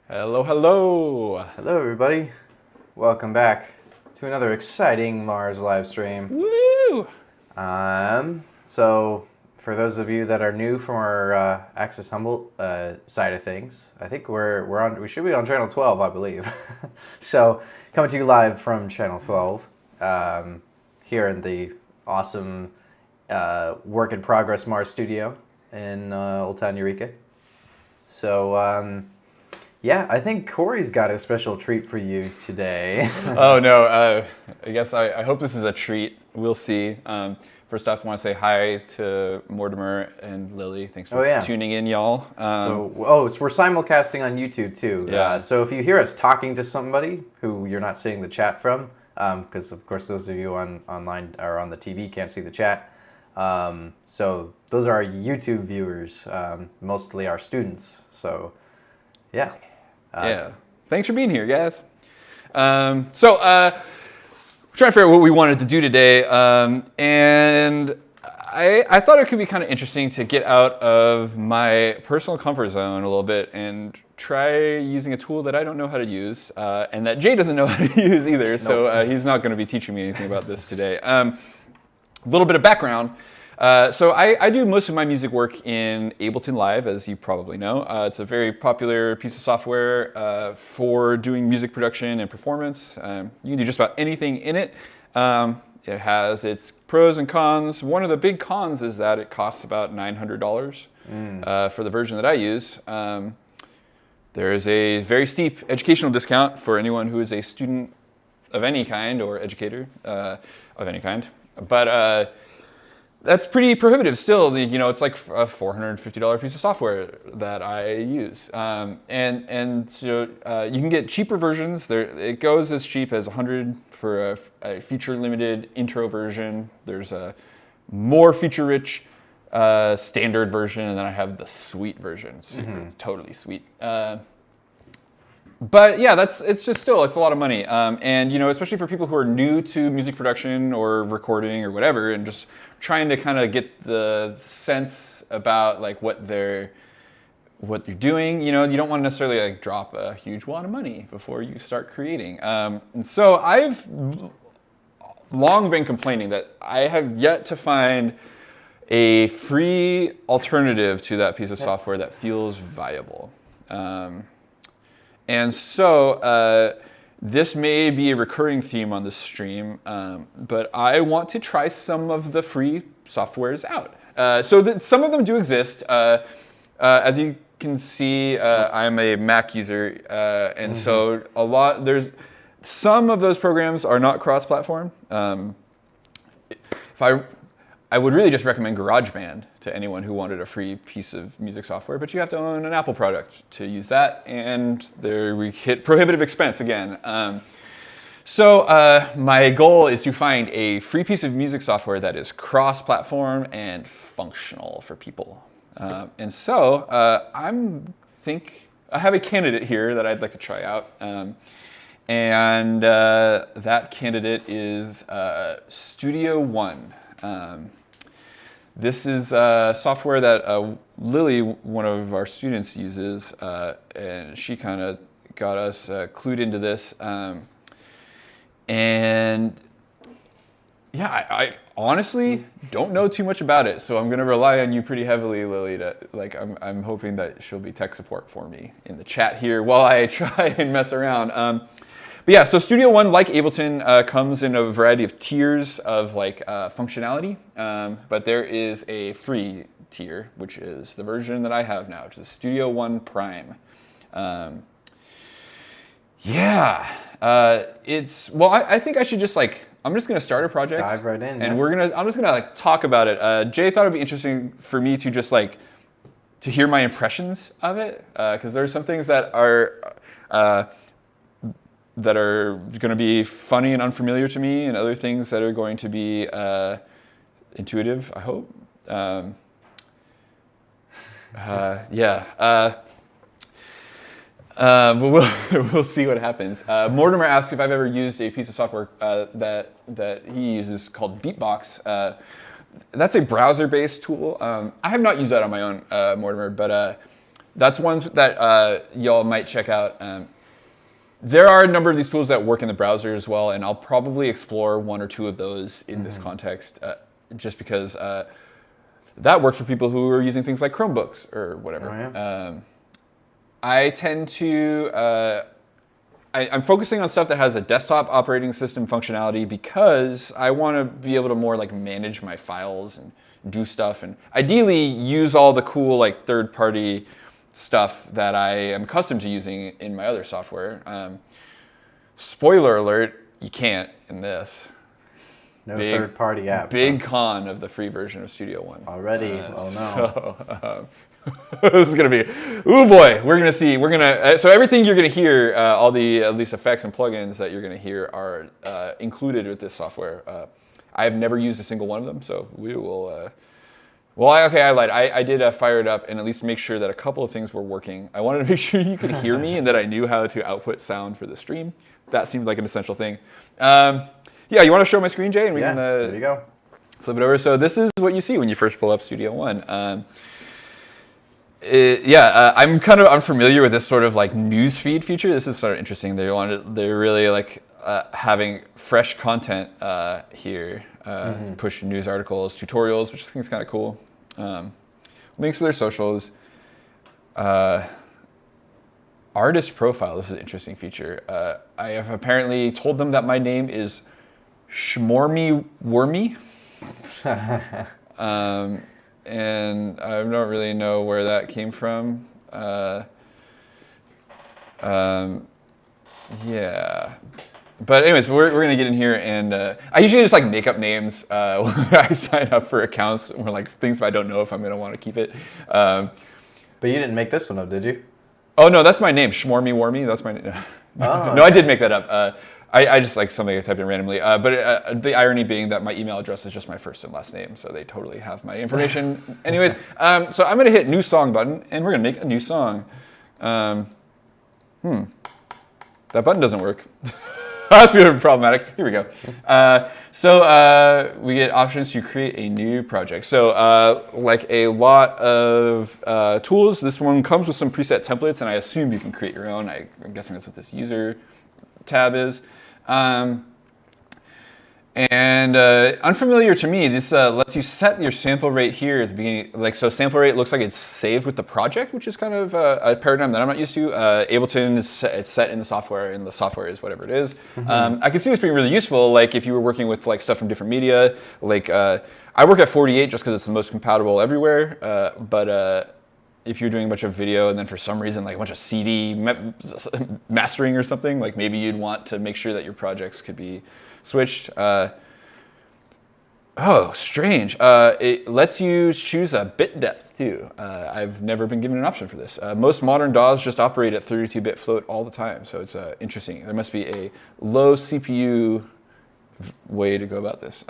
Hello, hello. Hello, everybody. Welcome back to another exciting MARZ live stream. Woo! So for those of you that are new from our Access Humboldt side of things, I think we should be on channel 12, I believe. So coming to you live from channel 12 here in the awesome work in progress MARZ studio in Old Town Eureka. So yeah, I think Corey's got a special treat for you today. Oh no, I guess I hope this is a treat. We'll see. First off, I want to say hi to Mortimer and Lily. Thanks for tuning in, y'all. So we're simulcasting on YouTube too. Yeah. So if you hear us talking to somebody who you're not seeing the chat from, because of course those of you online or on the TV can't see the chat. So those are our YouTube viewers, mostly our students. So yeah. Yeah. Thanks for being here, guys. We're trying to figure out what we wanted to do today, and I thought it could be kind of interesting to get out of my personal comfort zone a little bit and try using a tool that I don't know how to use, and that Jay doesn't know how to use either, nope. So he's not going to be teaching me anything about this today. A little bit of background. So I do most of my music work in Ableton Live, as you probably know. It's a very popular piece of software for doing music production and performance. You can do just about anything in it. It has its pros and cons. One of the big cons is that it costs about $900 for the version that I use. There is a very steep educational discount for anyone who is a student of any kind or educator of any kind. But that's pretty prohibitive still. You know, it's like a $450 piece of software that I use. And so you can get cheaper versions. It goes as cheap as $100 for a feature-limited intro version. There's a more feature-rich standard version, and then I have the suite version, totally sweet. But yeah, it's a lot of money. And you know, especially for people who are new to music production or recording or whatever, and just trying to kind of get the sense about like what you're doing. You know, you don't want to necessarily like drop a huge wad of money before you start creating. And so I've long been complaining that I have yet to find a free alternative to that piece of software that feels viable. And so this may be a recurring theme on this stream, but I want to try some of the free softwares out. Some of them do exist. As you can see, I'm a Mac user, and so some of those programs are not cross-platform. I would really just recommend GarageBand to anyone who wanted a free piece of music software, but you have to own an Apple product to use that, and there we hit prohibitive expense again. So my goal is to find a free piece of music software that is cross-platform and functional for people. And so I have a candidate here that I'd like to try out. And that candidate is Studio One. This is software that Lily, one of our students, uses, and she kind of got us clued into this. And yeah, I honestly don't know too much about it, so I'm going to rely on you pretty heavily, Lily. I'm hoping that she'll be tech support for me in the chat here while I try and mess around. But yeah, so Studio One, like Ableton, comes in a variety of tiers of functionality, but there is a free tier, which is the version that I have now, which is Studio One Prime. I think I should just I'm just gonna start a project, dive right in, and I'm just gonna talk about it. Jay thought it'd be interesting for me to just to hear my impressions of it, because there are some things that are going to be funny and unfamiliar to me, and other things that are going to be intuitive, I hope. We'll see what happens. Mortimer asked if I've ever used a piece of software that he uses called Beatbox. That's a browser-based tool. I have not used that on my own, Mortimer, but that's ones that y'all might check out. There are a number of these tools that work in the browser as well, and I'll probably explore one or two of those in this context, just because that works for people who are using things like Chromebooks or whatever. Oh, yeah. I tend to, I'm focusing on stuff that has a desktop operating system functionality because I want to be able to more like manage my files and do stuff, and ideally use all the cool like third-party stuff that I am accustomed to using in my other software. Spoiler alert, you can't in this. No third-party apps. Big con of the free version of Studio One. Already, oh no. So, this is gonna be, oh boy, we're gonna see. So everything you're gonna hear, all the at least effects and plugins that you're gonna hear are included with this software. I have never used a single one of them, so we will. I lied. I did fire it up and at least make sure that a couple of things were working. I wanted to make sure you could hear me and that I knew how to output sound for the stream. That seemed like an essential thing. Yeah, you want to show my screen, Jay? And we can there you go. Flip it over. So this is what you see when you first pull up Studio One. I'm kind of unfamiliar with this sort of like news feed feature. This is sort of interesting. They're really like having fresh content here. Push news articles, tutorials, which I think is kind of cool. Links to their socials. Artist profile. This is an interesting feature. I have apparently told them that my name is Shmormy Wormy. And I don't really know where that came from. Yeah. But anyways, we're going to get in here, and I usually just like make up names when I sign up for accounts, or like things I don't know if I'm going to want to keep it. But you didn't make this one up, did you? Oh no, that's my name, Shmormy Wormy. That's my name. Oh, no, I did make that up. I just like something I typed in randomly. But the irony being that my email address is just my first and last name, so they totally have my information. Anyways, so I'm going to hit New Song button, and we're going to make a new song. That button doesn't work. That's going to be problematic. Here we go. So we get options to create a new project. So like a lot of tools, this one comes with some preset templates, and I assume you can create your own. I'm guessing that's what this user tab is. Unfamiliar to me, this lets you set your sample rate here at the beginning. Like, so sample rate looks like it's saved with the project, which is kind of a paradigm that I'm not used to. Ableton is it's set in the software, and the software is whatever it is. I can see this being really useful, like if you were working with like stuff from different media. Like I work at 48 just because it's the most compatible everywhere. But if you're doing a bunch of video and then for some reason like a bunch of CD mastering or something, like maybe you'd want to make sure that your projects could be switched. Oh, strange. It lets you choose a bit depth too. I've never been given an option for this. Most modern DAWs just operate at 32-bit float all the time, so it's interesting. There must be a low CPU way to go about this.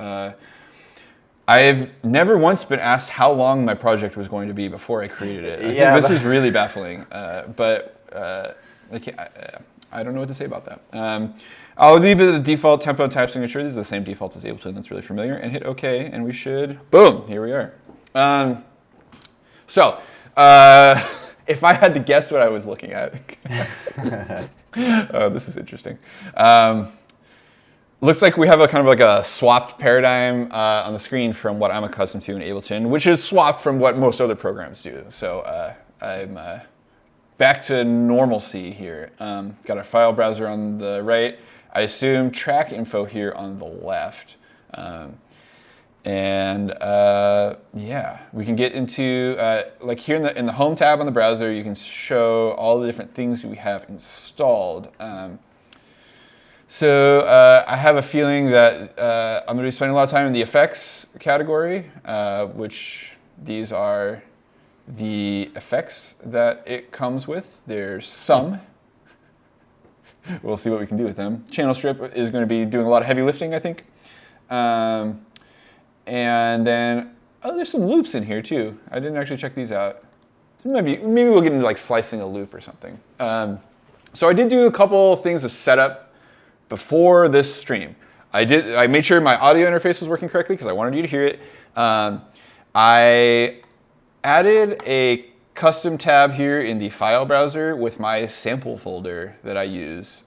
I've never once been asked how long my project was going to be before I created it. I think this is really baffling, but I don't know what to say about that. I'll leave it at the default tempo type signature. These are the same defaults as Ableton. That's really familiar. And hit OK, and we should, boom, here we are. If I had to guess what I was looking at, oh, this is interesting. Looks like we have a kind of like a swapped paradigm on the screen from what I'm accustomed to in Ableton, which is swapped from what most other programs do. So I'm back to normalcy here. Got a file browser on the right. I assume track info here on the left. Yeah, we can get into, like here in the home tab on the browser, you can show all the different things we have installed. So I have a feeling that I'm going to be spending a lot of time in the effects category, which these are the effects that it comes with. There's some. We'll see what we can do with them. Channel strip is going to be doing a lot of heavy lifting, I think. And then, oh, there's some loops in here too. I didn't actually check these out. So maybe we'll get into like slicing a loop or something. So I did do a couple things of setup before this stream. I made sure my audio interface was working correctly because I wanted you to hear it. I added a custom tab here in the file browser with my sample folder that I use.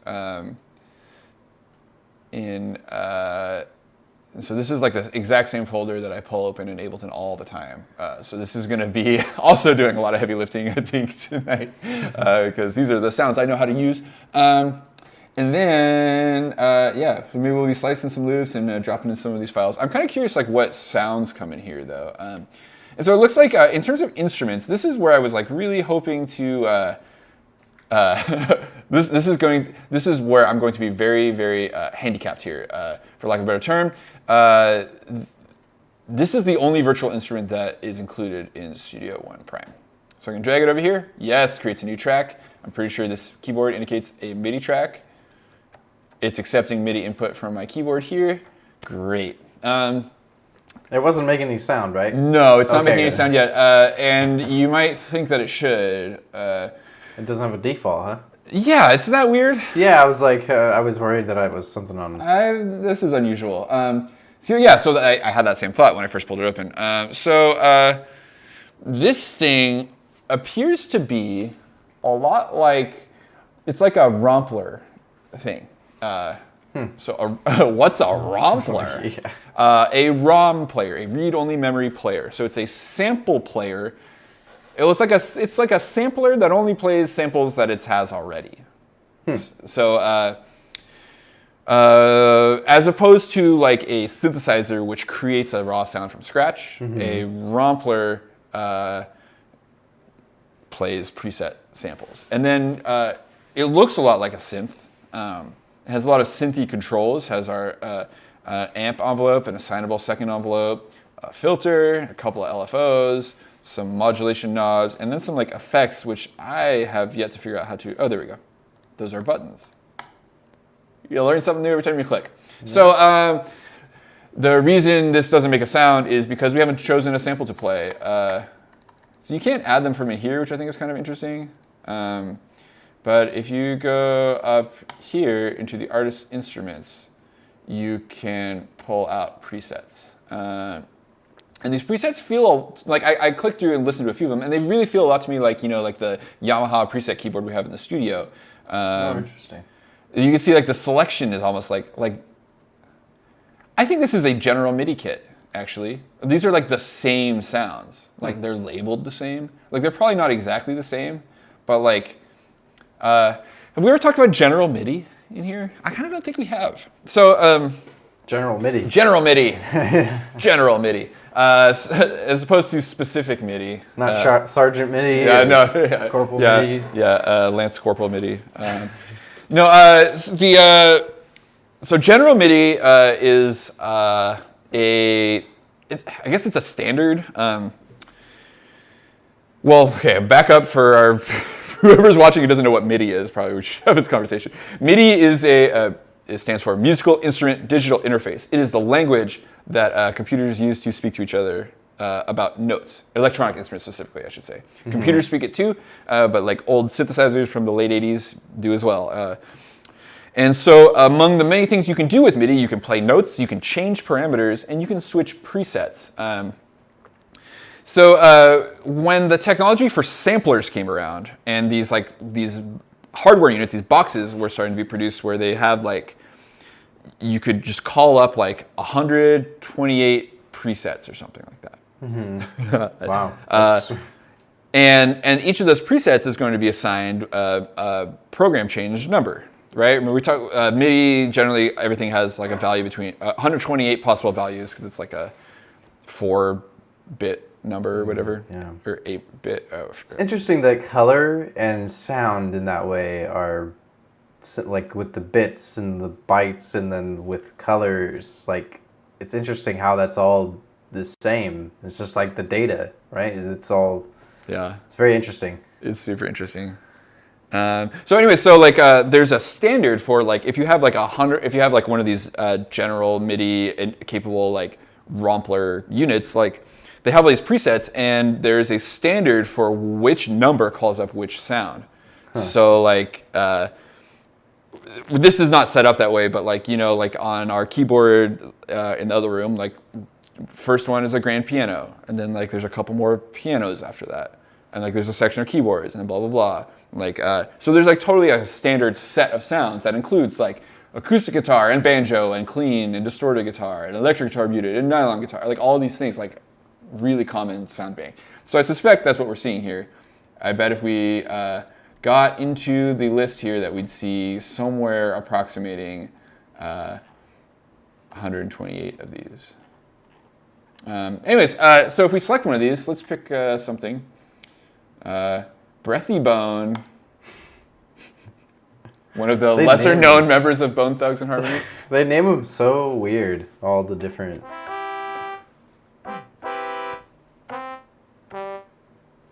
So this is like the exact same folder that I pull open in Ableton all the time. So this is going to be also doing a lot of heavy lifting, I think, tonight, because these are the sounds I know how to use. And then, yeah, so maybe we'll be slicing some loops and dropping in some of these files. I'm kind of curious, like, what sounds come in here, though. And so it looks like, in terms of instruments, this is where I was like really hoping to. This is where I'm going to be very, very handicapped here, for lack of a better term. This is the only virtual instrument that is included in Studio One Prime. So I can drag it over here. Yes, creates a new track. I'm pretty sure this keyboard indicates a MIDI track. It's accepting MIDI input from my keyboard here. Great. It wasn't making any sound, right? No, it's not making any sound yet. And you might think that it should. It doesn't have a default, huh? Yeah, isn't that weird? Yeah, I was like, I was worried that I was something on. This is unusual. So I had that same thought when I first pulled it open. This thing appears to be a lot like, it's like a Rompler thing. So what's a Rompler? Yeah. A ROM player, a read-only memory player. So it's a sample player. It's like a sampler that only plays samples that it has already. So as opposed to like a synthesizer which creates a raw sound from scratch, a Rompler plays preset samples. And then it looks a lot like a synth. It has a lot of synthy controls, has our amp envelope, an assignable second envelope, a filter, a couple of LFOs, some modulation knobs, and then some like effects, which I have yet to figure out how to. Oh, there we go. Those are buttons. You learn something new every time you click. Yeah. So the reason this doesn't make a sound is because we haven't chosen a sample to play. So you can't add them from in here, which I think is kind of interesting. But if you go up here into the artist instruments, you can pull out presets. And these presets feel like, I clicked through and listened to a few of them, and they really feel a lot to me like, like the Yamaha preset keyboard we have in the studio. Interesting. You can see like the selection is almost like, I think this is a general MIDI kit, actually. These are like the same sounds. Like they're labeled the same. Like they're probably not exactly the same, but like, have we ever talked about general MIDI in here? I kind of don't think we have. So, General MIDI. General MIDI. General MIDI. As opposed to specific MIDI. Not Sergeant MIDI. Yeah, no. Yeah, Corporal MIDI. Yeah, Lance Corporal MIDI. So General MIDI is I guess it's a standard. Back up for whoever's watching who doesn't know what MIDI is, probably we should have this conversation. MIDI is it stands for Musical Instrument Digital Interface. It is the language that computers use to speak to each other about notes, electronic instruments specifically, I should say. Mm-hmm. Computers speak it too, but like old synthesizers from the late 80s do as well. And so among the many things you can do with MIDI, you can play notes, you can change parameters, and you can switch presets. So when the technology for samplers came around, and these hardware units, these boxes were starting to be produced where they had like, you could just call up like 128 presets or something like that. Mm-hmm. Wow. And each of those presets is going to be assigned a program change number, right? When we talk MIDI, generally everything has like a value between 128 possible values because it's like a 4-bit number or whatever, or 8-bit. It's interesting that color and sound in that way are like with the bits and the bytes, and then with colors, like it's interesting how that's all the same. It's just like the data, right? It's all. Yeah. It's very interesting. It's super interesting. So anyway, so like there's a standard for like if you have like if you have like one of these general MIDI capable like Rompler units, like they have all these presets, and there's a standard for which number calls up which sound. Huh. So like this is not set up that way, but like like on our keyboard in the other room, like first one is a grand piano, and then like there's a couple more pianos after that. and like there's a section of keyboards and blah blah blah. Like so there's like totally a standard set of sounds that includes like acoustic guitar and banjo and clean and distorted guitar and electric guitar muted and nylon guitar, like all these things, like really common sound bank. So I suspect that's what we're seeing here. I bet if we got into the list here that we'd see somewhere approximating 128 of these. Anyways, so if we select one of these, let's pick something. Breathy Bone, one of the lesser known members of Bone Thugs and Harmony. They name them so weird, all the different...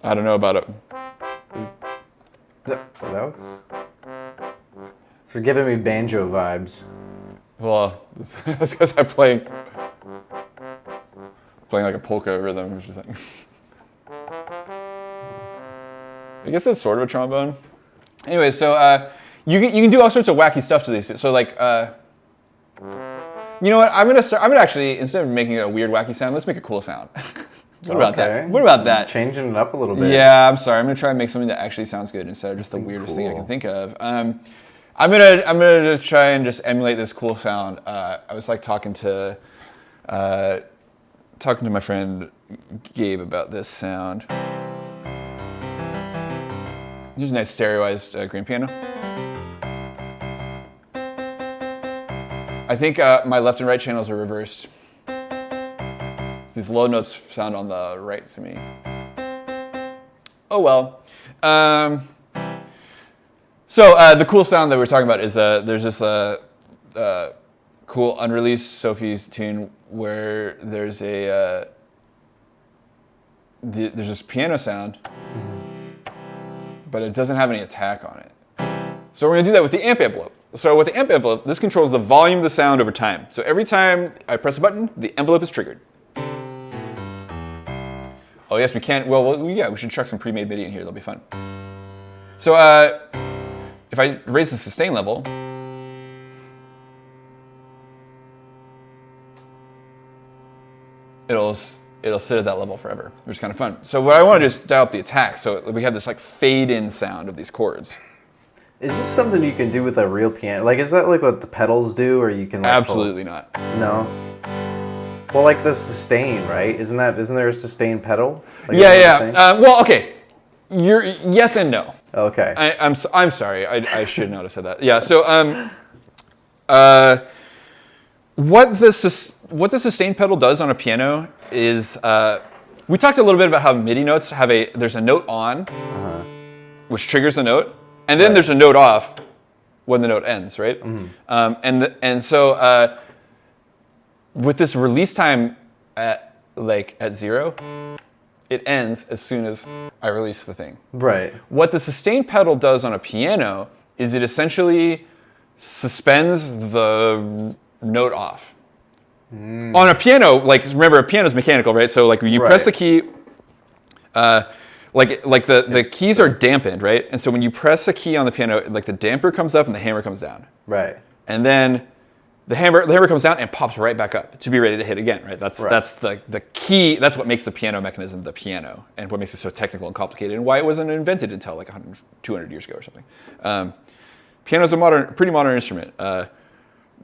I don't know about it. It's giving me banjo vibes. Well, that's because I'm playing like a polka rhythm, which is like. I guess it's sort of a trombone. Anyway, so you can do all sorts of wacky stuff to these. So like, you know what? I'm gonna actually, instead of making a weird wacky sound, let's make a cool sound. What about that? What about that? Changing it up a little bit. Yeah, I'm sorry. I'm gonna try and make something that actually sounds good instead of just the weirdest thing I can think of. I'm gonna just try and just emulate this cool sound. I was like talking to my friend Gabe about this sound. Here's a nice stereoized grand piano. I think my left and right channels are reversed. These low notes sound on the right to me. Oh well. So the cool sound that we're talking about is there's this cool unreleased Sophie's tune where there's a there's this piano sound, but it doesn't have any attack on it. So we're gonna do that with the amp envelope. So with the amp envelope, this controls the volume of the sound over time. So every time I press a button, the envelope is triggered. Oh yes, we can. Well, yeah, we should chuck some pre-made MIDI in here. That'll be fun. So if I raise the sustain level, it'll sit at that level forever, which is kind of fun. So what I want to do is dial up the attack. So we have this like fade-in sound of these chords. Is this something you can do with a real piano? Like, is that like what the pedals do, or you can? Like, absolutely not. No. Well, like the sustain, right? Isn't there a sustain pedal? Like yeah. Well, okay. Yes and no. Okay. I'm sorry. I should not have said that. Yeah. So what the sustain pedal does on a piano is we talked a little bit about how MIDI notes have there's a note on, which triggers the note, and then there's a note off when the note ends, right? Mm-hmm. So with this release time at 0, it ends as soon as I release the thing. Right. What the sustain pedal does on a piano is it essentially suspends the note off. On a piano, like remember, a piano's mechanical, right? So like when you press the key, like the keys are dampened, right? And so when you press a key on the piano, like the damper comes up and the hammer comes down. Right. And then the hammer comes down and pops right back up to be ready to hit again, right? That's the key. That's what makes the piano mechanism the piano, and what makes it so technical and complicated, and why it wasn't invented until like 100, 200 years ago or something. Piano's a pretty modern instrument.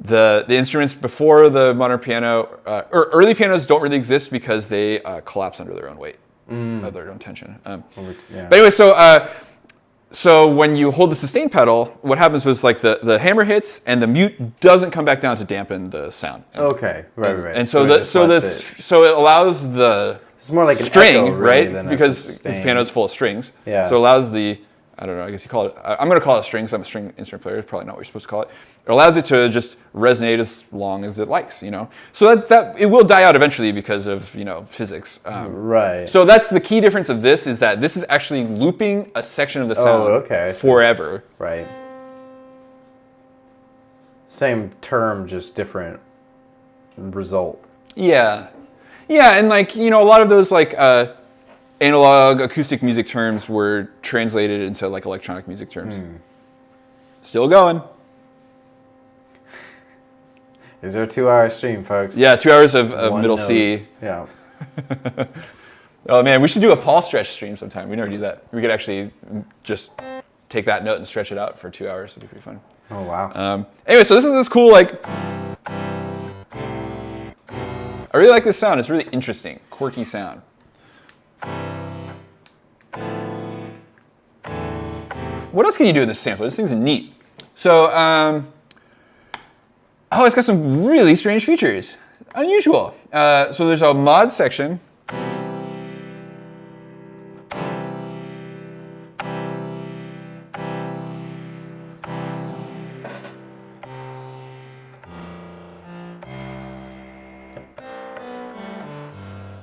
The instruments before the modern piano, or early pianos don't really exist because they collapse under their own weight, of their own tension. But anyway, so when you hold the sustain pedal, what happens was like the hammer hits and the mute doesn't come back down to dampen the sound. Okay, right. And so it allows the it's more like an string, echo, really, right? Because the piano is full of strings. Yeah. So it allows I don't know, I guess you call it, I'm going to call it a string because I'm a string instrument player. It's probably not what you're supposed to call it. It allows it to just resonate as long as it likes, you know. So that it will die out eventually because of, physics. Right. So that's the key difference of this, is that this is actually looping a section of the sound forever. Right. Same term, just different result. Yeah. Yeah, and a lot of those analog acoustic music terms were translated into electronic music terms. Still going. Is there a 2-hour stream, folks? Yeah, 2 hours of middle note. C. Yeah. Oh man, we should do a Paul stretch stream sometime. We never do that. We could actually just take that note and stretch it out for 2 hours. It'd be pretty fun. Oh wow. Anyway, so this is this cool like. I really like this sound. It's really interesting, quirky sound. What else can you do with this sample? This thing's neat. So, oh, it's got some really strange features. Unusual. So there's a mod section.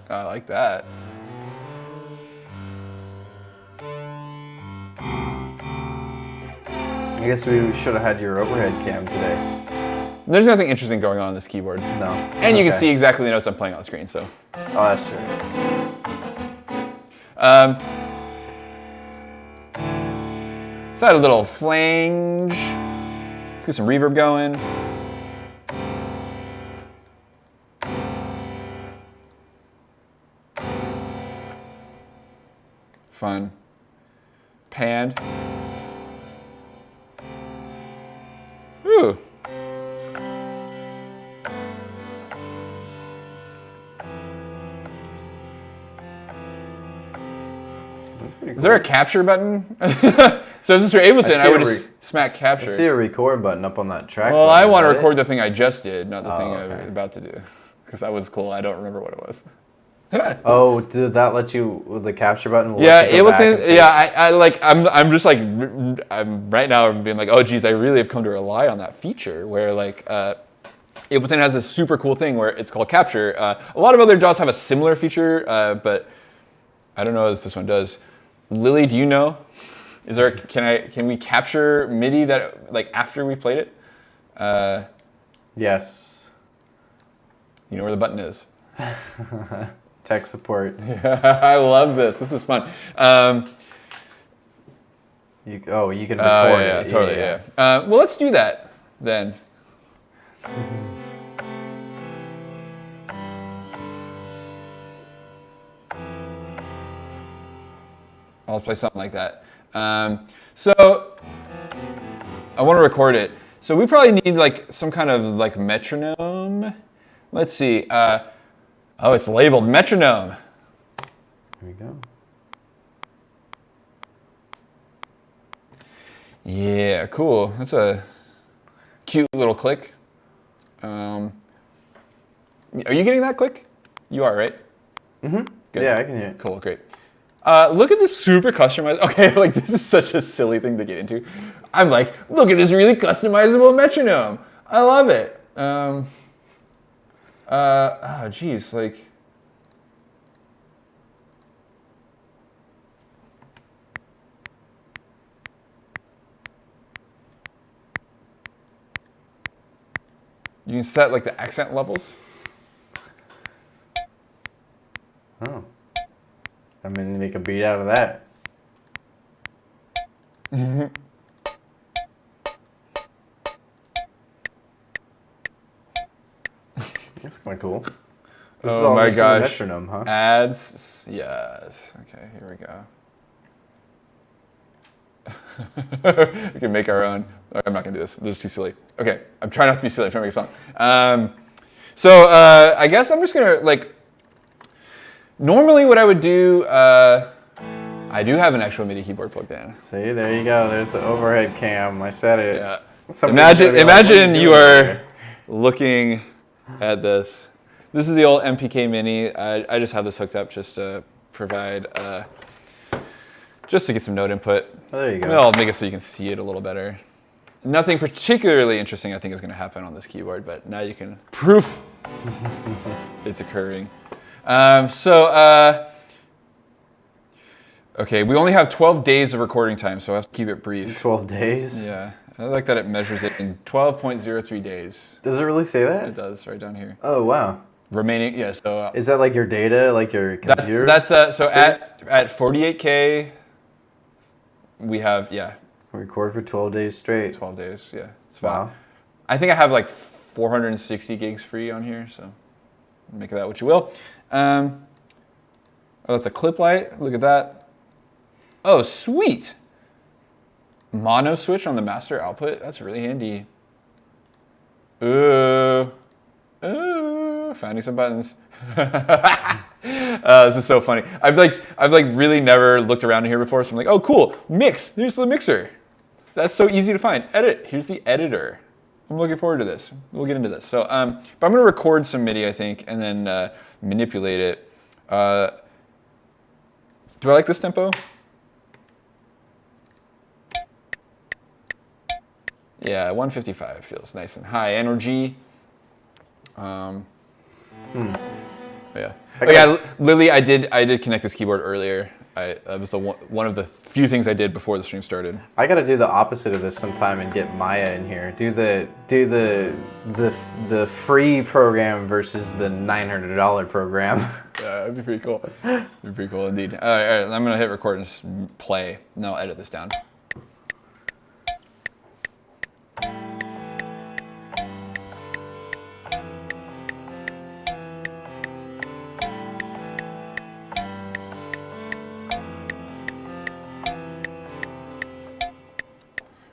I like that. I guess we should have had your overhead cam today. There's nothing interesting going on this keyboard. No. And you can see exactly the notes I'm playing on the screen, so. Oh, that's true. Let's add a little flange. Let's get some reverb going. Fun. Panned. Ooh. That's pretty cool. Is there a capture button? So since we're able to, I would just smack capture. I see a record button up on that track. Well, I want to Is that record it? the thing I just did, not the thing I okay. was about to do. Because that was cool. I don't remember what it was. Oh, did that let you with the capture button? Will Yeah, let you go back and take- I'm just like, I'm right now I'm being like, oh geez, I really have come to rely on that feature where like, Ableton has this super cool thing where it's called capture. A lot of other DAWs have a similar feature, but I don't know if this one does. Lily, do you know? Is there, can we capture MIDI that like after we played it? Yes. You know where the button is. Tech support. I love this. This is fun. You can record Yeah, it. totally, yeah. Well, let's do that then. I'll play something like that. So I want to record it. So we probably need like some kind of like metronome. Let's see. Oh, it's labeled metronome. Here we go. Yeah, cool. That's a cute little click. Are you getting that click? You are, right? Mm-hmm. Good. Yeah, I can hear it. Cool, great. Look at this super customized. Okay, like this is such a silly thing to get into. I'm like, look at this really customizable metronome. I love it. Oh, geez, like. You can set like the accent levels. Oh. I'm going to make a beat out of that. That's kind of cool. This is Oh all my just in the gosh. metronome, huh? Ads, yes. Okay, here we go. We can make our own. I'm not gonna do this. This is too silly. Okay, I'm trying not to be silly. I'm trying to make a song. So I guess I'm just gonna like. Normally, what I would do, I do have an actual MIDI keyboard plugged in. See, there you go. There's the overhead cam. I said it. Yeah. Somebody's gonna be like, Imagine "What you doing are here?" looking at this. This is the old MPK Mini. I just have this hooked up just to provide, just to get some note input. Oh, there you go. I'll make it so you can see it a little better. Nothing particularly interesting I think is going to happen on this keyboard, but now you can proof it's occurring. Okay, we only have 12 days of recording time, so I have to keep it brief. 12 days? Yeah, I like that it measures it in 12.03 days. Does it really say that? It does, right down here. Oh, wow. Remaining, yeah, so... Is that like your data, like your computer? That's so space? at 48K, we have, yeah, Record for 12 days straight. 12 days, yeah. It's Wow. about, I think I have like 460 gigs free on here, so make of that what you will. Oh, that's a clip light. Look at that. Oh, sweet. Mono switch on the master output. That's really handy. Ooh. Ooh. Finding some buttons. This is so funny. I've really never looked around in here before, so I'm like, oh, cool. Mix. Here's the mixer. That's so easy to find. Edit. Here's the editor. I'm looking forward to this. We'll get into this. So, but I'm going to record some MIDI, I think, and then manipulate it. Do I like this tempo? Yeah, 155 feels nice and high energy. Yeah. Oh, yeah, Lily, I did connect this keyboard earlier. That was one of the few things I did before the stream started. I gotta do the opposite of this sometime and get Maya in here. Do the free program versus the $900 program. Yeah, that'd be pretty cool. That'd be pretty cool indeed. All right, I'm gonna hit record and just play. And I'll edit this down.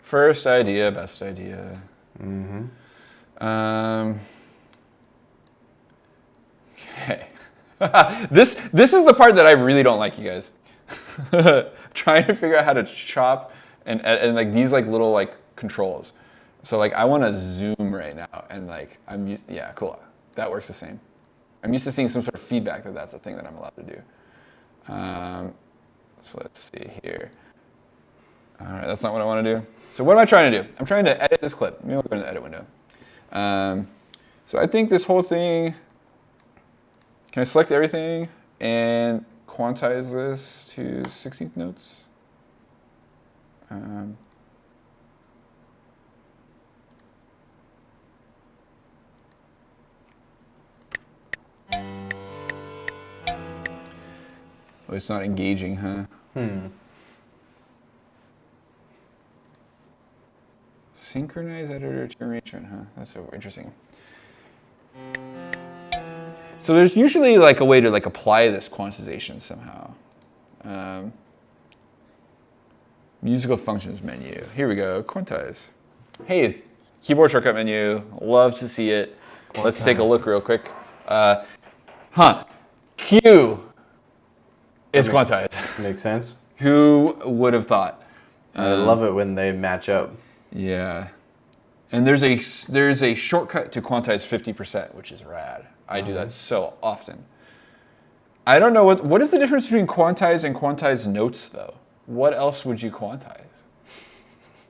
First idea, best idea. Mm-hmm. Okay. This is the part that I really don't like, you guys. Trying to figure out how to chop and like these like little like controls. So like I want to zoom right now and like yeah, cool. That works the same. I'm used to seeing some sort of feedback that that's a thing that I'm allowed to do. So let's see here. All right, that's not what I want to do. So what am I trying to do? I'm trying to edit this clip. Maybe I'll go to the edit window. So I think this whole thing, can I select everything and quantize this to 16th notes? Well, it's not engaging, huh? Synchronize editor to arrangement, huh? That's so interesting. So there's usually like a way to like apply this quantization somehow. Musical functions menu. Here we go, quantize. Hey, keyboard shortcut menu. Love to see it. Quantize. Let's take a look real quick. Q is quantized. Makes sense. Who would have thought? I love it when they match up. Yeah, and there's a shortcut to quantize 50%, which is rad. I do that so often. I don't know what is the difference between quantize and quantize notes though. What else would you quantize?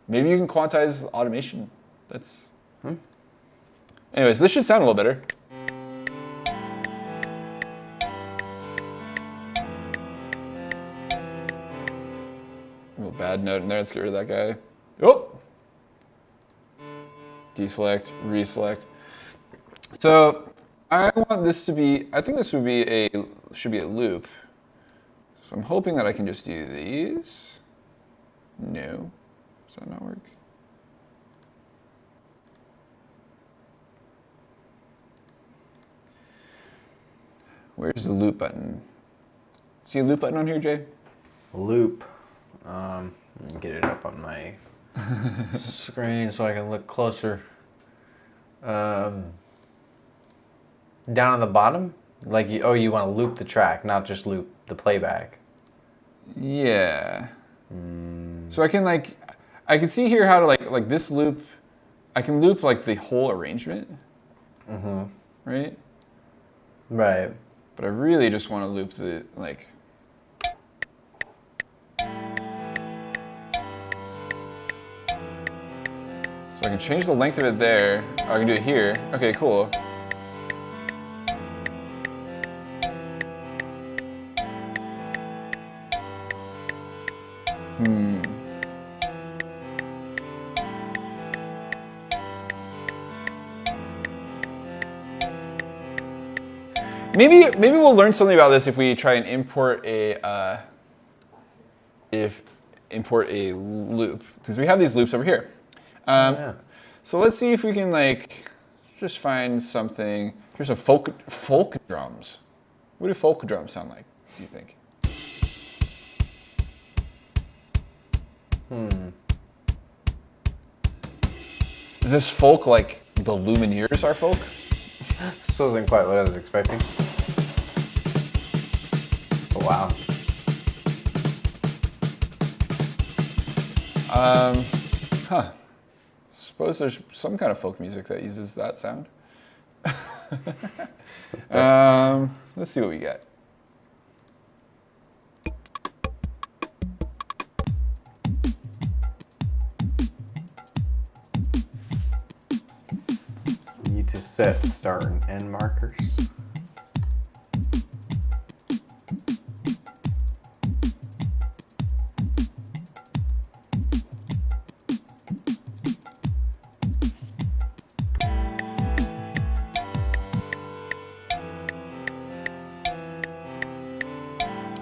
Maybe you can quantize automation. That's. Anyways, this should sound a little better. A little bad note in there. Let's get rid of that guy. Oh. Deselect, reselect. So I want this to be, I think this should be a loop. So I'm hoping that I can just do these. No, does that not work? Where's the loop button? See a loop button on here, Jay? Loop. Let me get it up on my screen so I can look closer. Down on the bottom? Like, you want to loop the track, not just loop the playback. Yeah. So I can see here how to like this loop, I can loop like the whole arrangement. Right? Right. But I really just want to loop the like. So I can change the length of it there. Or I can do it here. Okay, cool. Maybe we'll learn something about this if we try and import a loop, because we have these loops over here. So let's see if we can like just find something. Here's some folk drums. What do folk drums sound like? do you think? Is this folk like the Lumineers are folk? This wasn't quite what I was expecting. Oh, wow. Suppose there's some kind of folk music that uses that sound. Let's see what we get. Need to set start and end markers.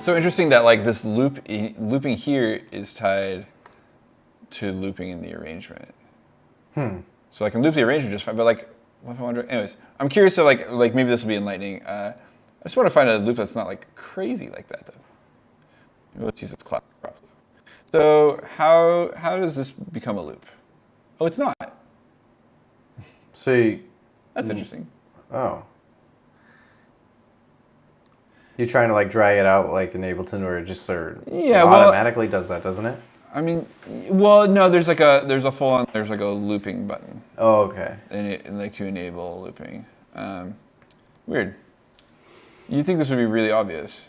So interesting that like this looping here is tied to looping in the arrangement. So I can loop the arrangement just fine, but like, what if I wonder? Anyways, I'm curious to like maybe this will be enlightening. I just want to find a loop that's not like crazy like that though. Maybe let's use this class prop. So how does this become a loop? Oh, it's not. So That's interesting. Oh. You're trying to like drag it out like in Ableton, or it just sort of automatically does that, doesn't it? I mean, well, no. There's like a full-on. There's like a looping button. Oh, okay. And like to enable looping. Weird. You'd think this would be really obvious.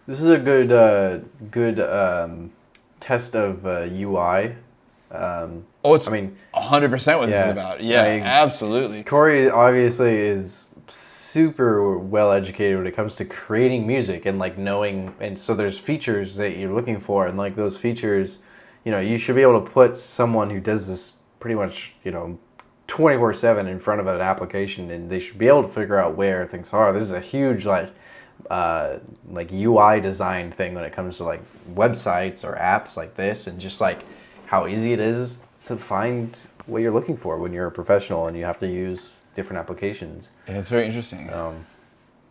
This is a good test of UI. It's I mean 100% what this is about. Yeah, like, absolutely. Cory obviously is super well educated when it comes to creating music and like knowing, and so there's features that you're looking for, and like those features, you know, you should be able to put someone who does this pretty much, you know, 24/7 in front of an application, and they should be able to figure out where things are. This is a huge like UI design thing when it comes to like websites or apps like this, and just like how easy it is to find what you're looking for when you're a professional and you have to use different applications. Yeah, it's very interesting.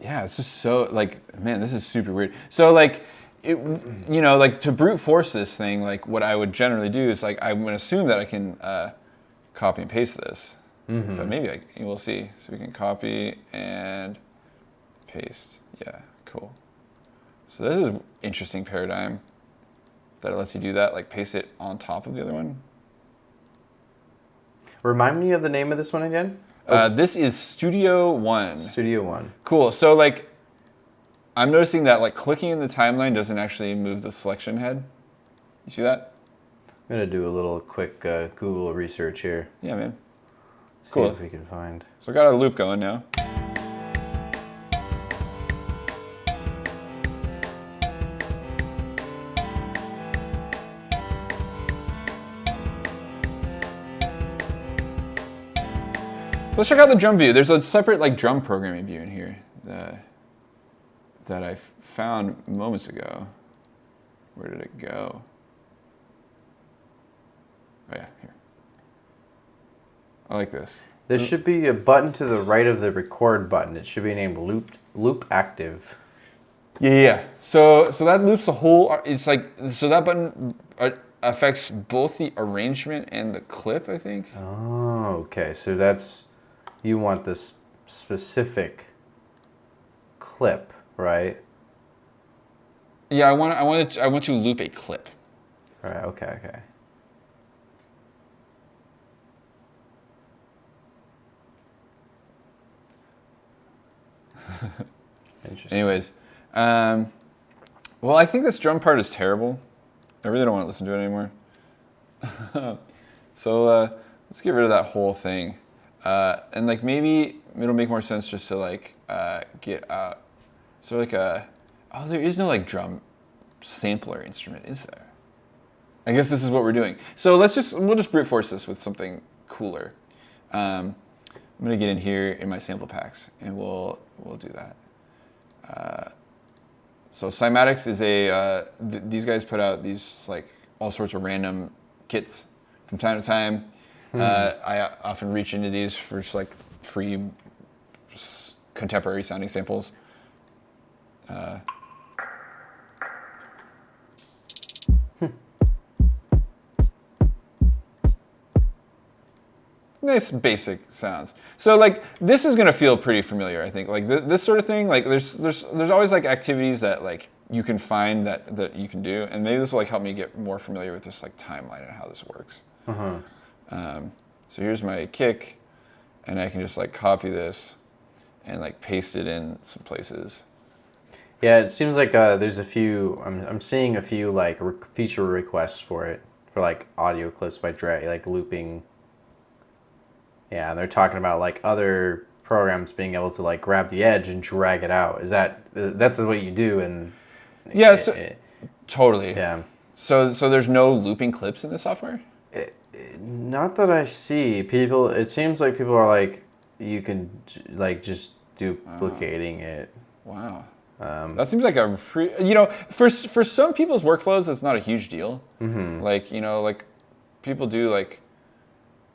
Yeah, it's just so like, man, this is super weird. So like, you know, like to brute force this thing, like what I would generally do is like I would assume that I can copy and paste this, but maybe we'll see. So we can copy and paste. Yeah, cool. So this is an interesting paradigm that it lets you do that, like paste it on top of the other one. Remind me of the name of this one again. This is Studio One. Studio One. Cool. So like, I'm noticing that like clicking in the timeline doesn't actually move the selection head. You see that? I'm gonna do a little quick Google research here. Yeah, man. See Cool. if we can find. So I got a loop going now. Let's check out the drum view. There's a separate like drum programming view in here that I found moments ago. Where did it go? Oh yeah, here. I like this. There should be a button to the right of the record button. It should be named Loop Active. Yeah. So that loops the whole. It's like, so that button affects both the arrangement and the clip, I think. Oh, okay. So that's, you want this specific clip, right? Yeah, I want to loop a clip. Right. Okay. Interesting. Anyways, well, I think this drum part is terrible. I really don't want to listen to it anymore. So let's get rid of that whole thing. And like maybe it'll make more sense just to like get so like there is no like drum sampler instrument, is there? I guess this is what we're doing. So we'll just brute force this with something cooler. I'm gonna get in here in my sample packs and we'll do that. So Cymatics is these guys put out these like all sorts of random kits from time to time. I often reach into these for just like free contemporary sounding samples. Nice basic sounds. So like this is gonna feel pretty familiar, I think. Like this sort of thing. Like there's always like activities that like you can find that you can do, and maybe this will like help me get more familiar with this like timeline and how this works. So here's my kick, and I can just like copy this and like paste it in some places. Yeah, it seems like there's a few. I'm seeing a few like feature requests for it for like audio clips by like looping. Yeah, they're talking about like other programs being able to like grab the edge and drag it out. That's what you do? And yeah, totally. Yeah. So there's no looping clips in the software? Not that I see. It seems like people are like, you can like just duplicating it. Wow. That seems like a for some people's workflows, it's not a huge deal. Like, like people do like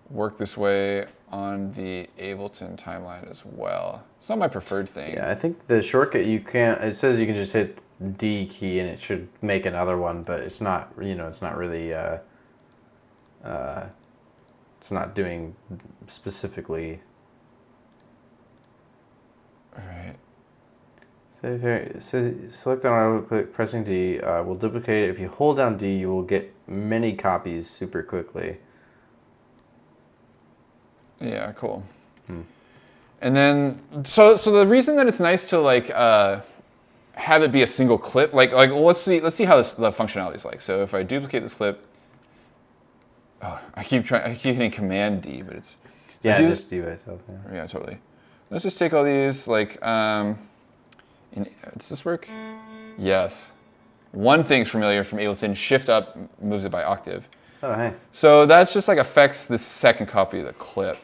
work this way on the Ableton timeline as well. It's not my preferred thing. Yeah, I think the shortcut it says you can just hit D key and it should make another one, but it's not, it's not really, it's not doing specifically. All right. So it says select on auto click, pressing D will duplicate it. If you hold down D, you will get many copies super quickly. Yeah, cool. And then, so the reason that it's nice to like have it be a single clip, like let's see how the functionality is like. So if I duplicate this clip, I keep hitting Command D, but it's just do it itself. Yeah, totally. Let's just take all these like. Does this work? Yes. One thing's familiar from Ableton: Shift up moves it by octave. Oh, hey. So that's just like affects the second copy of the clip.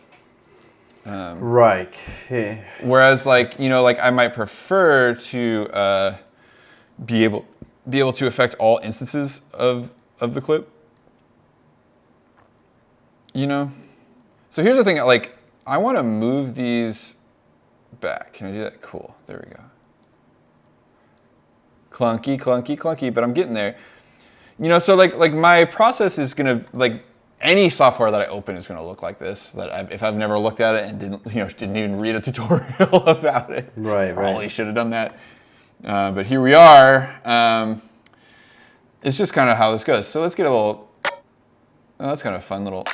Right. Yeah. Whereas like, like I might prefer to be able to affect all instances of the clip. So here's the thing, like I want to move these back. Can I do that? Cool. There we go. Clunky, clunky, clunky, but I'm getting there. So like my process is gonna like any software that I open is gonna look like this. If I've never looked at it and didn't even read a tutorial about it, probably should have done that. But here we are. It's just kind of how this goes. So let's get a little. Oh, that's kind of a fun little.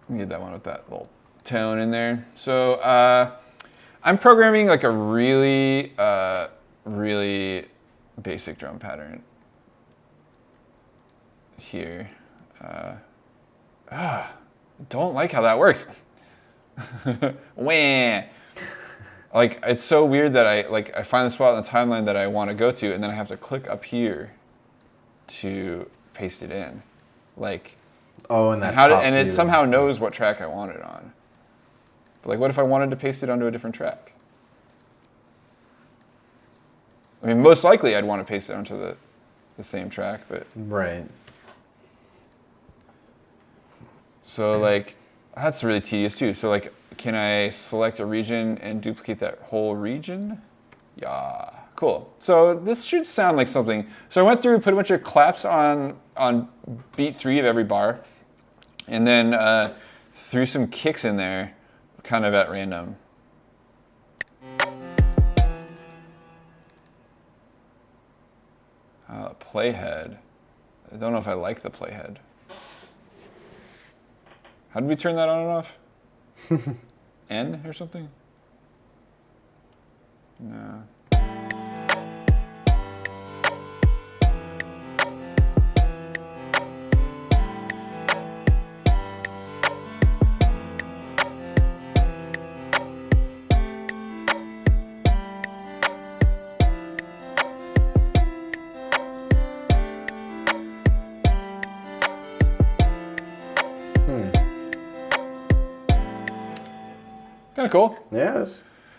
Let me get that one with that little tone in there. So I'm programming like a really, really basic drum pattern here. Don't like how that works. Wah. Like it's so weird that I find the spot in the timeline that I want to go to, and then I have to click up here to paste it in. Like. Oh, and that. And it somehow knows what track I want it on. But like, what if I wanted to paste it onto a different track? I mean, most likely I'd want to paste it onto the same track, but. Right. So like, that's really tedious too. So like, can I select a region and duplicate that whole region? Yeah, cool. So this should sound like something. So I went through, put a bunch of claps on beat 3 of every bar, and then threw some kicks in there, kind of at random. Playhead. I don't know if I like the playhead. How did we turn that on and off? N or something? No. Kind of cool. Yeah,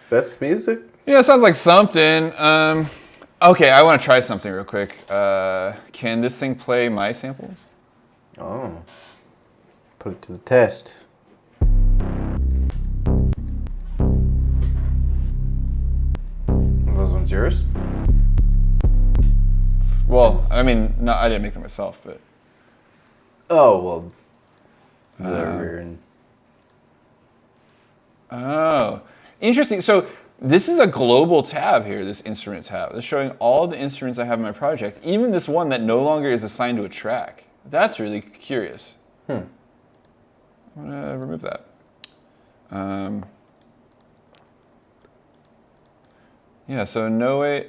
that's music. Yeah, it sounds like something. Okay, I want to try something real quick. Can this thing play my samples? Oh. Put it to the test. one's yours? Well, I mean, no, I didn't make them myself, but. Oh, well. Whatever. Oh, interesting. So this is a global tab here, this instrument tab. It's showing all the instruments I have in my project, even this one that no longer is assigned to a track. That's really curious. I'm gonna remove that. Yeah, so no way,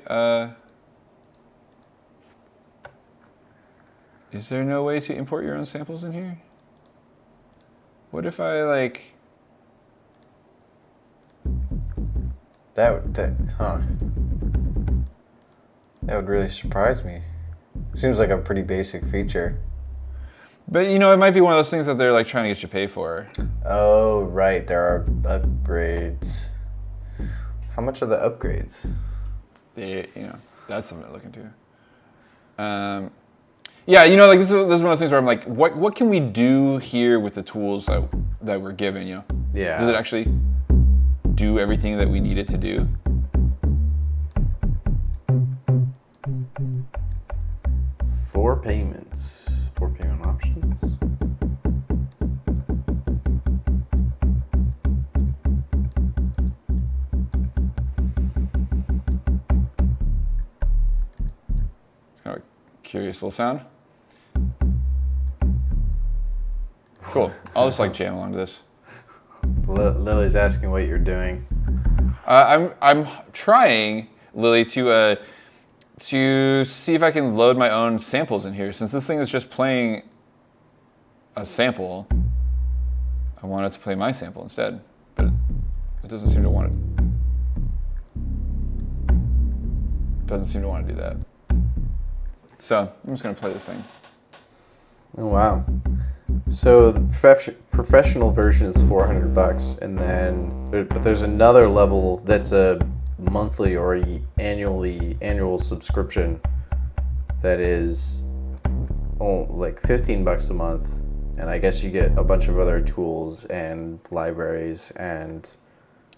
is there no way to import your own samples in here? What if I like... That would really surprise me. Seems like a pretty basic feature. But you know, it might be one of those things that they're like trying to get you to pay for. Oh, right. There are upgrades. How much are the upgrades? That's something to look into. Yeah, you know, like this is one of those things where I'm like, what can we do here with the tools that we're given? You know, Yeah. Does it actually do everything that we need it to do? Four payment options. It's kind of a curious little sound. Cool. I'll just like jam along to this. Lily's asking what you're doing. I'm trying, Lily, to see if I can load my own samples in here. Since this thing is just playing a sample, I want it to play my sample instead. But it doesn't seem to want it. Doesn't seem to want to do that. So I'm just gonna play this thing. Oh wow! So the professional version is $400, and then but there's another level that's a monthly or annual subscription that is like $15 a month, and I guess you get a bunch of other tools and libraries and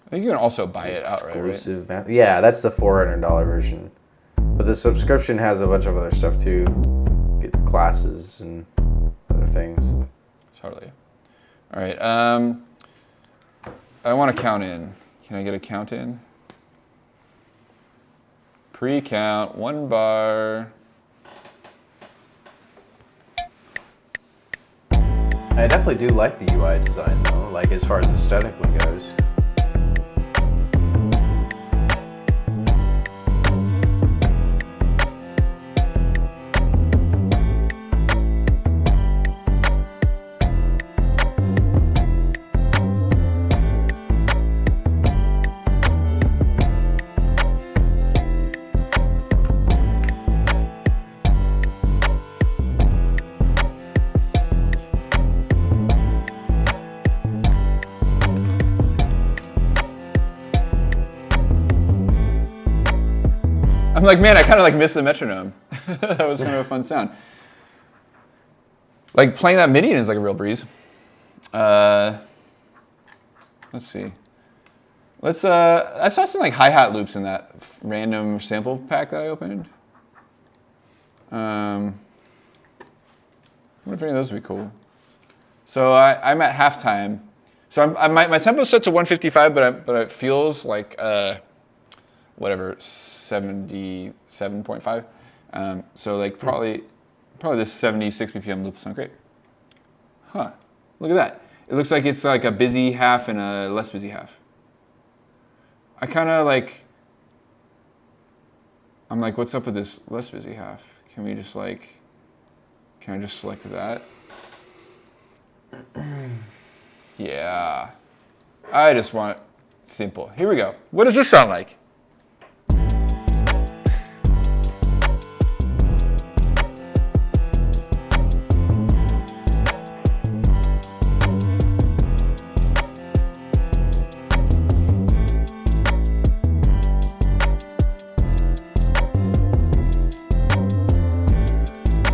I think you can also buy it outright, right? exclusive. Yeah, that's the $400 version. But the subscription has a bunch of other stuff too. You get classes and other things. Totally. All right. I want to count in. Can I get a count in? Pre-count, 1 bar. I definitely do like the UI design though, like as far as aesthetically goes. I'm like, man, I kind of like missed the metronome. That was kind of a fun sound. Like playing that MIDI is like a real breeze. Let's see. I saw some like hi-hat loops in that random sample pack that I opened. I wonder if any of those would be cool. So I'm at halftime. So my tempo is set to 155, but it feels like whatever 77.5. So like probably this 76 BPM loop will sound great. Huh? Look at that. It looks like it's like a busy half and a less busy half. I kind of like. I'm like, what's up with this less busy half? Can we just like? Can I just select that? Yeah. I just want simple. Here we go. What does this sound like?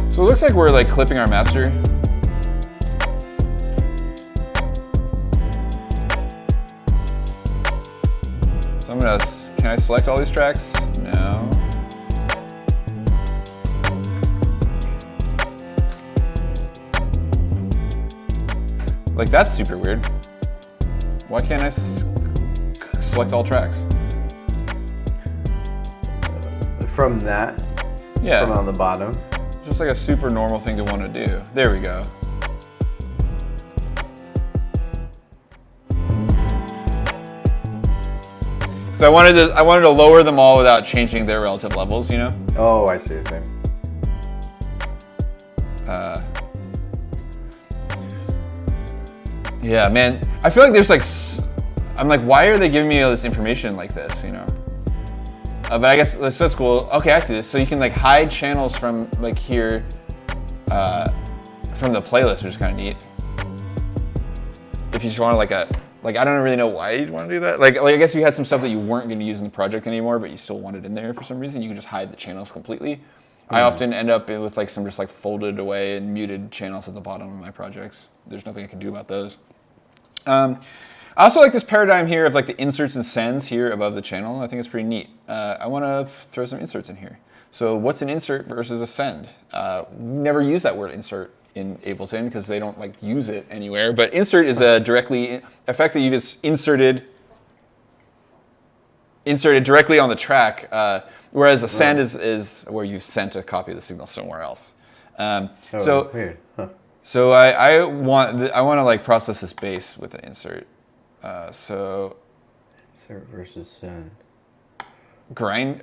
So it looks like we're like clipping our master. So can I select all these tracks? No. Like that's super weird. Why can't I select all tracks? From that? Yeah. From on the bottom? Just like a super normal thing to want to do. There we go. So I wanted to lower them all without changing their relative levels, you know? Oh, I see. I see. Yeah, man. I feel like there's like, I'm like, why are they giving me all this information like this, you know? But I guess that's cool. Okay, I see this. So you can like hide channels from like here, from the playlist, which is kind of neat. If you just want like I don't really know why you'd want to do that. Like I guess you had some stuff that you weren't going to use in the project anymore, but you still wanted in there for some reason. You can just hide the channels completely. I often end up with like some just like folded away and muted channels at the bottom of my projects. There's nothing I can do about those. I also like this paradigm here of like the inserts and sends here above the channel. I think it's pretty neat. I want to throw some inserts in here. So what's an insert versus a send? Never use that word insert in Ableton because they don't like use it anywhere. But insert is a effect that you just inserted directly on the track, whereas a send is where you sent a copy of the signal somewhere else. So weird. Huh. So I want to like process this bass with an insert. So insert versus send. Grind.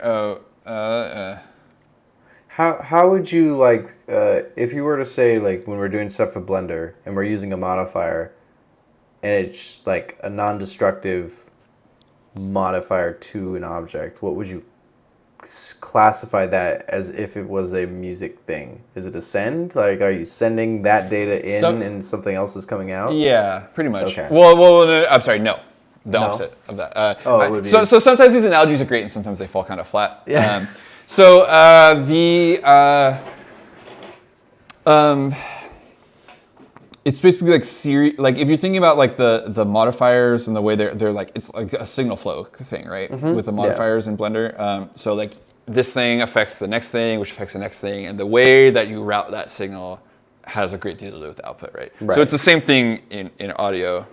How would you like if you were to say like when we're doing stuff with Blender and we're using a modifier, and it's like a non-destructive modifier to an object, what would you classify that as if it was a music thing? Is it a send? Like, are you sending that data in and something else is coming out? Yeah, pretty much. Okay. Well, no, I'm sorry, no. The opposite of that. it would be. So sometimes these analogies are great and sometimes they fall kind of flat. Yeah. It's basically like like if you're thinking about like the modifiers and the way they're like, it's like a signal flow thing, right? With the modifiers in Blender. So like this thing affects the next thing, which affects the next thing, and the way that you route that signal has a great deal to do with the output, right? So it's the same thing in audio.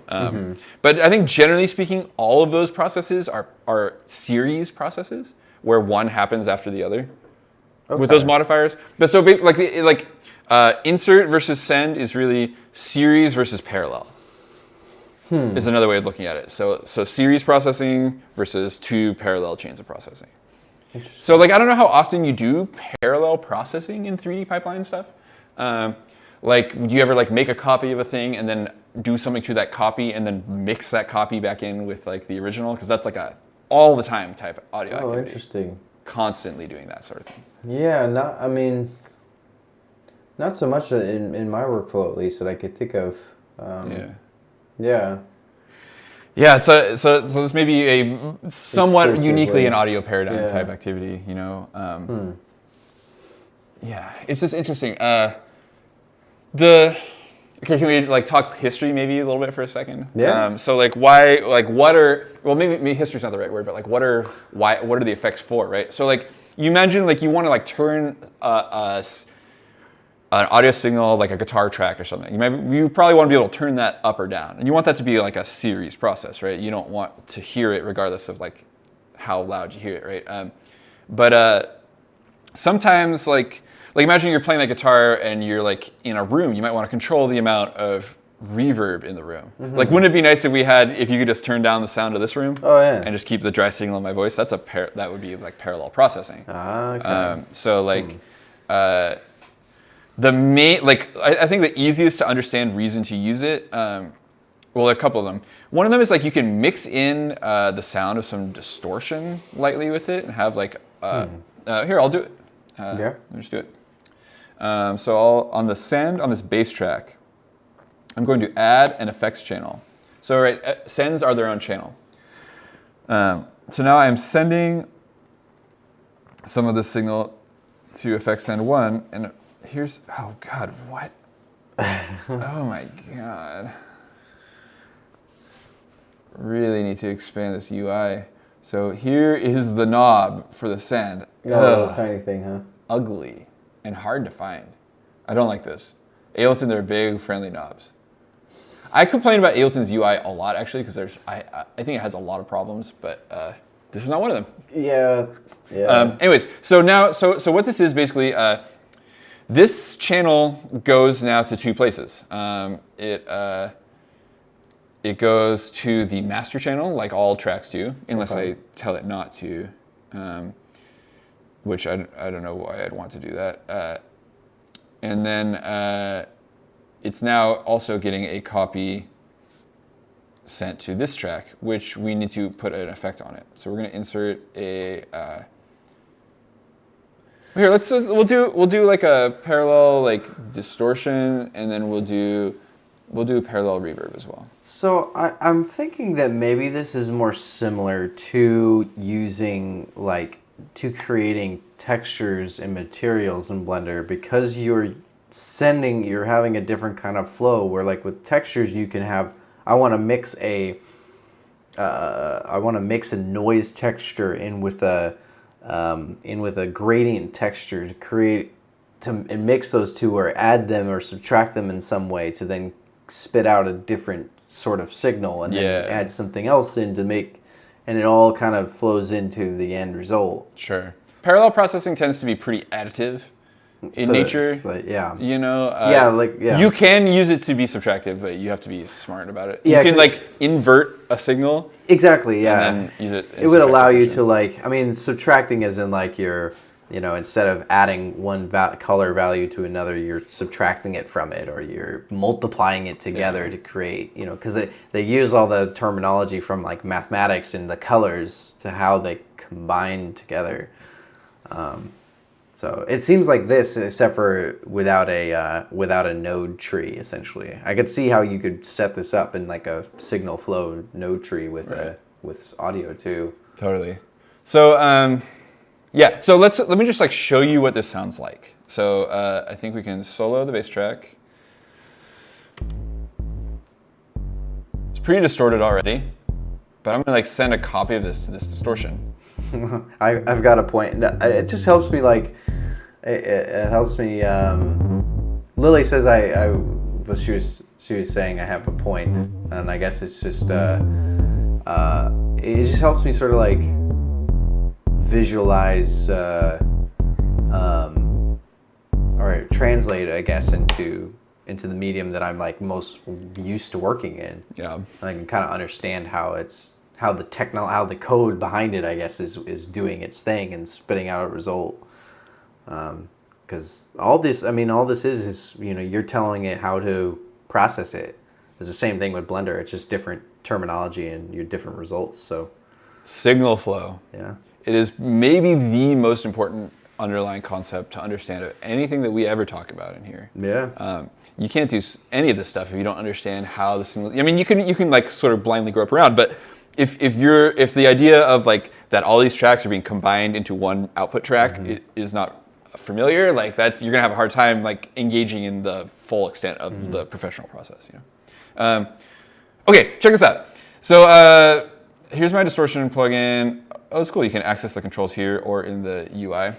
But I think generally speaking, all of those processes are series processes where one happens after the other with those modifiers. But so like insert versus send is really series versus parallel. Is another way of looking at it. So series processing versus two parallel chains of processing. So like I don't know how often you do parallel processing in 3D pipeline stuff. Like would you ever like make a copy of a thing and then do something to that copy and then mix that copy back in with like the original? Because that's like a all the time type audio activity. Oh, interesting. Constantly doing that sort of thing. Yeah, not so much in my workflow, at least, that I could think of. Yeah, so this may be a somewhat uniquely an audio paradigm type activity, you know. Yeah, it's just interesting. Okay, can we like talk history maybe a little bit for a second? Yeah. So like why, like what are, well maybe history's not the right word, but like what are the effects for, right? So like you imagine like you want to like turn an audio signal, like a guitar track or something. You probably want to be able to turn that up or down, and you want that to be like a series process, right? You don't want to hear it regardless of like how loud you hear it, right? But sometimes like imagine you're playing that guitar and you're like in a room. You might want to control the amount of reverb in the room. Like, wouldn't it be nice if you could just turn down the sound of this room? Oh yeah. And just keep the dry signal in my voice? That would be like parallel processing. Okay. So like, the main I think the easiest to understand reason to use it. Well, there are a couple of them. One of them is like you can mix in the sound of some distortion lightly with it and have like here I'll do it. Let me just do it. So on the send on this bass track, I'm going to add an effects channel. So sends are their own channel. So now I'm sending some of the signal to effects send 1, and here's, oh God, what? Oh my God. Really need to expand this UI. So here is the knob for the send. Oh, tiny thing, huh? Ugly and hard to find. I don't like this. Ableton, they're big, friendly knobs. I complain about Ableton's UI a lot actually because I think it has a lot of problems, but this is not one of them. Yeah. Yeah. Anyways, so now so what this is basically, this channel goes now to two places. It goes to the master channel like all tracks do, unless I tell it not to, which I don't know why I'd want to do that. And then it's now also getting a copy sent to this track, which we need to put an effect on it. So we're going to insert a. Here, we'll do like a parallel like distortion, and then we'll do parallel reverb as well. So I'm thinking that maybe this is more similar to using to creating textures and materials in Blender, because you're having a different kind of flow where like with textures you can have, I want to mix a noise texture in with a gradient texture and mix those two, or add them or subtract them in some way to then spit out a different sort of signal, and then add something else in to make, and it all kind of flows into the end result. Sure. Parallel processing tends to be pretty additive in nature. Yeah. You know? You can use it to be subtractive, but you have to be smart about it. You can like invert a signal. Exactly, yeah. And then use it. It would allow you to subtracting as in like you're, instead of adding one color value to another, you're subtracting it from it, or you're multiplying it together to create, because they use all the terminology from like mathematics and the colors to how they combine together. So it seems like this, except for without a node tree, essentially. I could see how you could set this up in like a signal flow node tree with audio too. Totally. So so let me just like show you what this sounds like. So I think we can solo the bass track. It's pretty distorted already, but I'm gonna like send a copy of this to this distortion. I've got a point. It just helps me it helps me. Lily says she was saying I have a point, and I guess it's just it just helps me sort of like visualize or translate, I guess, into the medium that I'm like most used to working in. Yeah, and I can kind of understand how the code behind it, I guess, is doing its thing and spitting out a result. Because all this is you're telling it how to process it. It's the same thing with Blender. It's just different terminology and your different results. So signal flow. Yeah. It is maybe the most important underlying concept to understand of anything that we ever talk about in here. Yeah. You can't do any of this stuff if you don't understand how the signal. I mean, you can like sort of blindly grope around, but if the idea of like that all these tracks are being combined into one output track is not familiar, like you're gonna have a hard time like engaging in the full extent of the professional process. Okay, check this out. So here's my distortion plugin. Oh, it's cool. You can access the controls here or in the UI.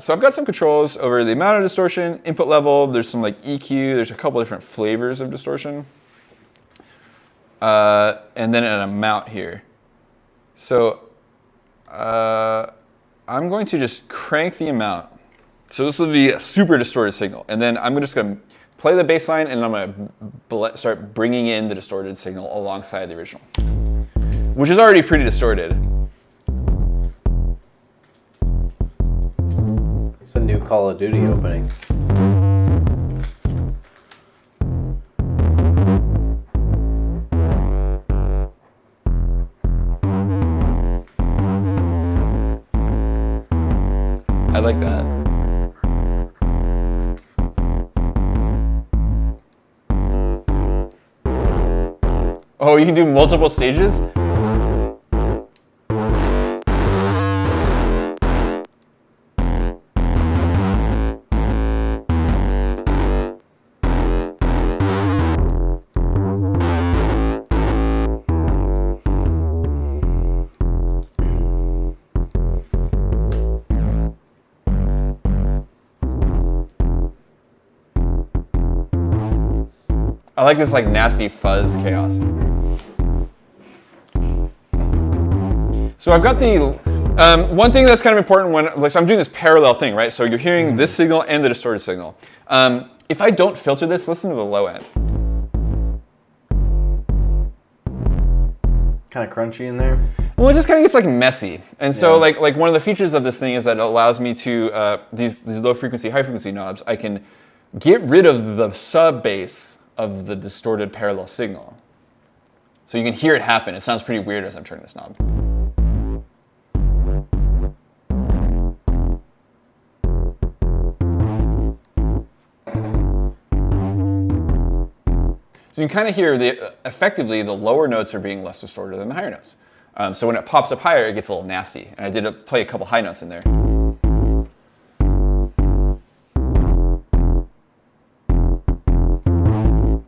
So I've got some controls over the amount of distortion, input level. There's some like EQ. There's a couple different flavors of distortion. And then an amount here. So I'm going to just crank the amount. So this will be a super distorted signal. And then I'm just going to play the bass line, and I'm going to start bringing in the distorted signal alongside the original, which is already pretty distorted. It's a new Call of Duty opening. I like that. Oh, you can do multiple stages? I like this like nasty fuzz chaos. So I've got the, one thing that's kind of important when, like, so I'm doing this parallel thing, right? So you're hearing this signal and the distorted signal. If I don't filter this, listen to the low end. Kind of crunchy in there. Well, it just kind of gets like messy. And so like one of the features of this thing is that it allows me to, these low frequency, high frequency knobs, I can get rid of the sub bass of the distorted parallel signal. So you can hear it happen. It sounds pretty weird as I'm turning this knob. So you can kind of hear effectively the lower notes are being less distorted than the higher notes. So when it pops up higher, it gets a little nasty. And I did play a couple high notes in there.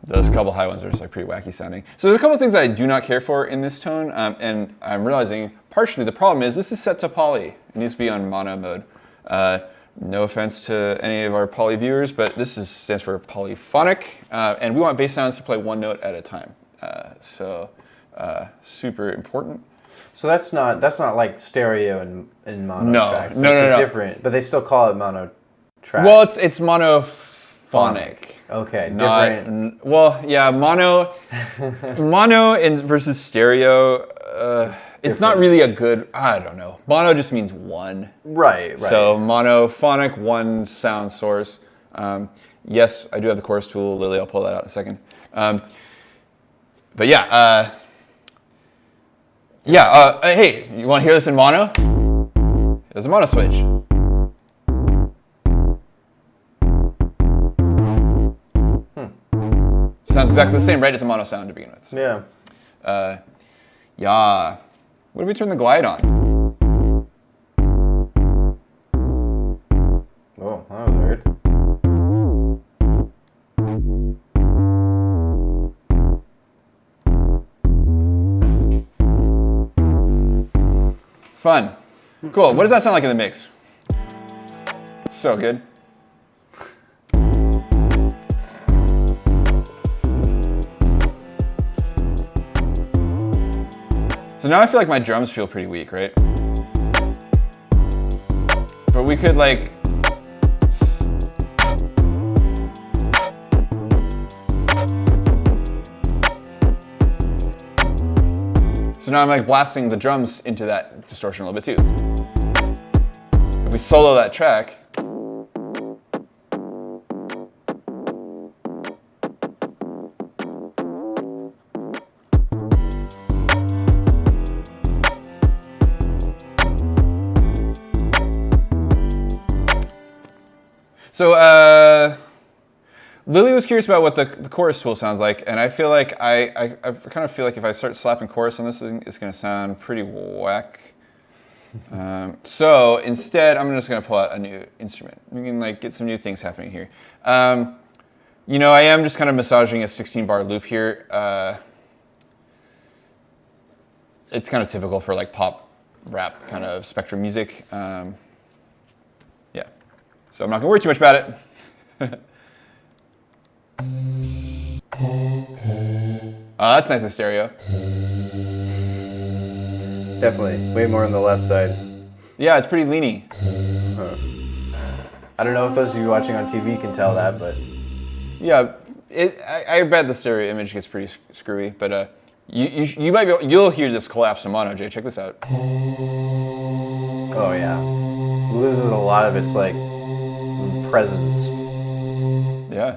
Those couple high ones are just like pretty wacky sounding. So there's a couple of things that I do not care for in this tone, and I'm realizing partially the problem is this is set to poly. It needs to be on mono mode. No offense to any of our poly viewers, but this stands for polyphonic, and we want bass sounds to play one note at a time. Super important. So that's not like stereo and mono tracks. No. Different, but they still call it mono track. Well, it's monophonic. Okay, different. Well, yeah, mono versus stereo. It's not really a good. I don't know. Mono just means one. Right. So monophonic, one sound source. Yes, I do have the chorus tool, Lily. I'll pull that out in a second. But yeah, hey, you want to hear this in mono? There's a mono switch. Sounds exactly the same, right? It's a mono sound to begin with. So. Yeah. Yeah. What if we turn the glide on? Oh, that was weird. Fun. Cool. What does that sound like in the mix? So good. So now I feel like my drums feel pretty weak, right? But we could like... So now I'm like blasting the drums into that distortion a little bit too. If we solo that track, so Lily was curious about what the chorus tool sounds like, and I feel like I kind of feel like if I start slapping chorus on this thing, it's going to sound pretty whack. So instead, I'm just going to pull out a new instrument. We can like get some new things happening here. You know, I am just kind of massaging a 16-bar loop here. It's kind of typical for like pop, rap kind of spectrum music. Yeah. So I'm not going to worry too much about it. Oh, that's nice in stereo. Definitely. Way more on the left side. Yeah, it's pretty leany. I don't know if those of you watching on TV can tell that, but... Yeah, I bet the stereo image gets pretty screwy, but you might you'll hear this collapse in mono, Jay. Check this out. Oh, yeah. Loses a lot of its, like, presence. Yeah.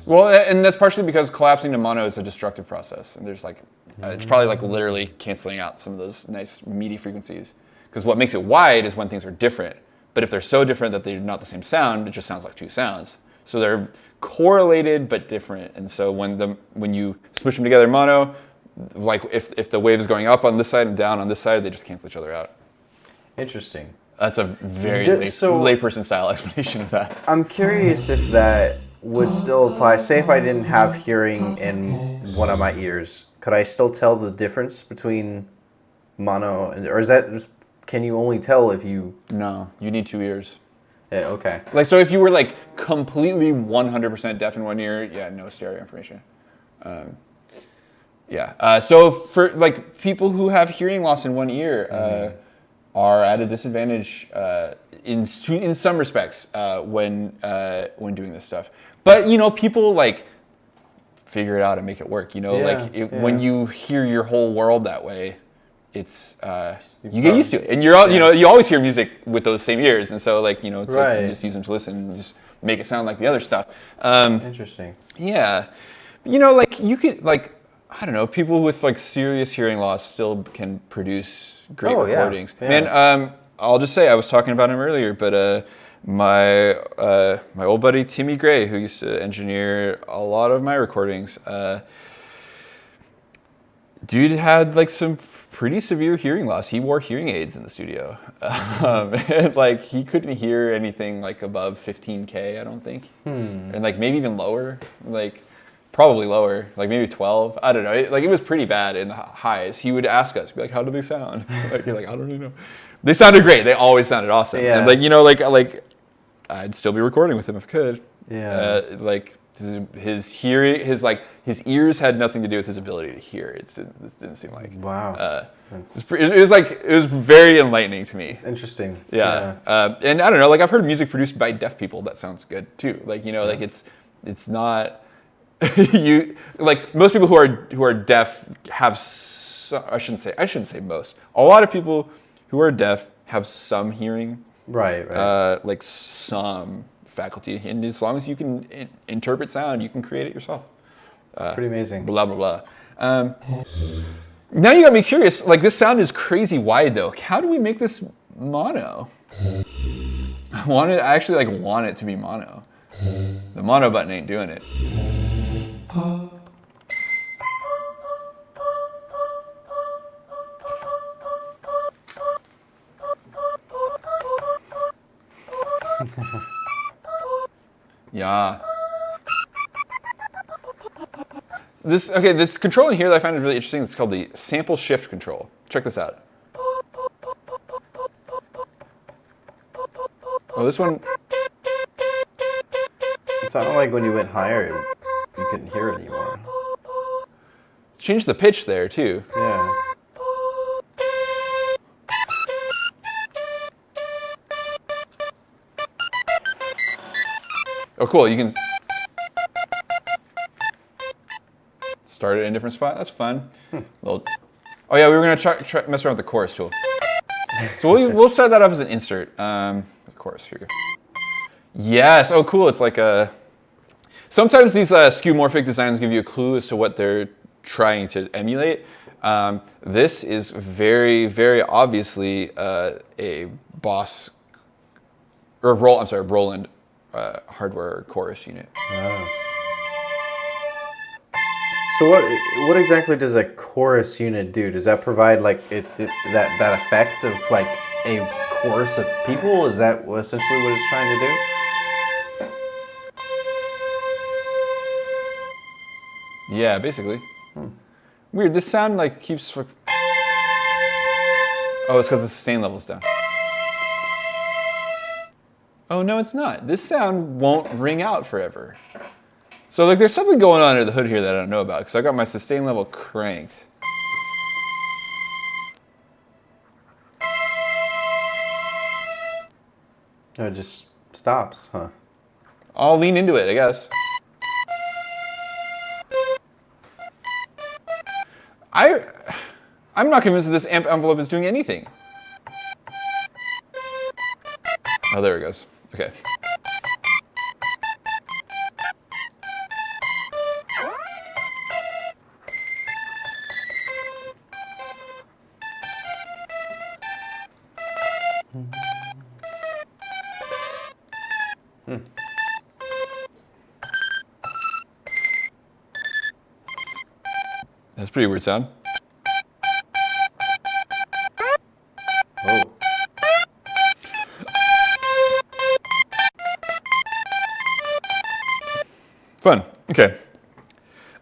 Well, and that's partially because collapsing to mono is a destructive process, and there's like, it's probably like literally canceling out some of those nice meaty frequencies. Because what makes it wide is when things are different. But if they're so different that they're not the same sound, it just sounds like two sounds. So they're correlated but different. And so when you smush them together in mono, like if the wave is going up on this side and down on this side, they just cancel each other out. Interesting. That's a very layperson style explanation of that. I'm curious if that would still apply. Say if I didn't have hearing in one of my ears, could I still tell the difference between mono and, or is that just, can you only tell if you... No, you need two ears. Okay. Like, so if you were like completely 100% deaf in one ear, yeah, no stereo information. So for like people who have hearing loss in one ear are at a disadvantage in some respects when doing this stuff. But you know, people like figure it out and make it work. You know, when you hear your whole world that way, it's you get used to it, and you're all, you know, you always hear music with those same ears, and so like, you know, it's like you just use them to listen and just make it sound like the other stuff. Interesting. Yeah, you know, like you could like, I don't know, people with like serious hearing loss still can produce great recordings. Yeah. Man, I'll just say I was talking about him earlier, but my old buddy Timmy Gray, who used to engineer a lot of my recordings, dude had like some pretty severe hearing loss. He wore hearing aids in the studio, and like he couldn't hear anything like above 15K, I don't think, and like maybe even lower, like probably lower, like maybe 12. I don't know. It was pretty bad in the highs. He would ask us, be like, "How do they sound?" Like you're like, "I don't really know." They sounded great. They always sounded awesome. Yeah. And like, you know, like I'd still be recording with him if I could. Yeah. Like his hearing, his ears had nothing to do with his ability to hear. It didn't seem like. Wow. It was very enlightening to me. It's interesting. Yeah. And I don't know, like I've heard music produced by deaf people that sounds good too. Like, you know, like it's not you like most people who are deaf have I shouldn't say most. A lot of people who are deaf have some hearing. Right. Like some faculty, and as long as you can interpret sound, you can create it yourself. It's pretty amazing. Blah blah blah. Now you got me curious. Like this sound is crazy wide though. How do we make this mono? I actually like want it to be mono. The mono button ain't doing it. Yeah. This control in here that I find is really interesting. It's called the sample shift control. Check this out. Oh, this one. It sounded like when you went higher, you couldn't hear it anymore. Changed the pitch there too. Yeah. Oh, cool. You can start it in a different spot. That's fun. Oh yeah, we were gonna try mess around with the chorus tool. So we'll set that up as an insert. The chorus here. Yes. Oh, cool. It's like a. Sometimes these skeuomorphic designs give you a clue as to what they're trying to emulate. This is very, very obviously a Boss or Roland hardware chorus unit. Oh. So what exactly does a chorus unit do? Does that provide like that effect of like a chorus of people? Is that essentially what it's trying to do? Yeah, basically. Weird. This sound like keeps. Oh, it's because the sustain level's down. Oh no, it's not. This sound won't ring out forever. So like, there's something going on under the hood here that I don't know about because I got my sustain level cranked. No, it just stops, huh? I'll lean into it, I guess. I'm not convinced that this amp envelope is doing anything. Oh, there it goes. Okay. That's a pretty weird sound. Oh. Fun. Okay.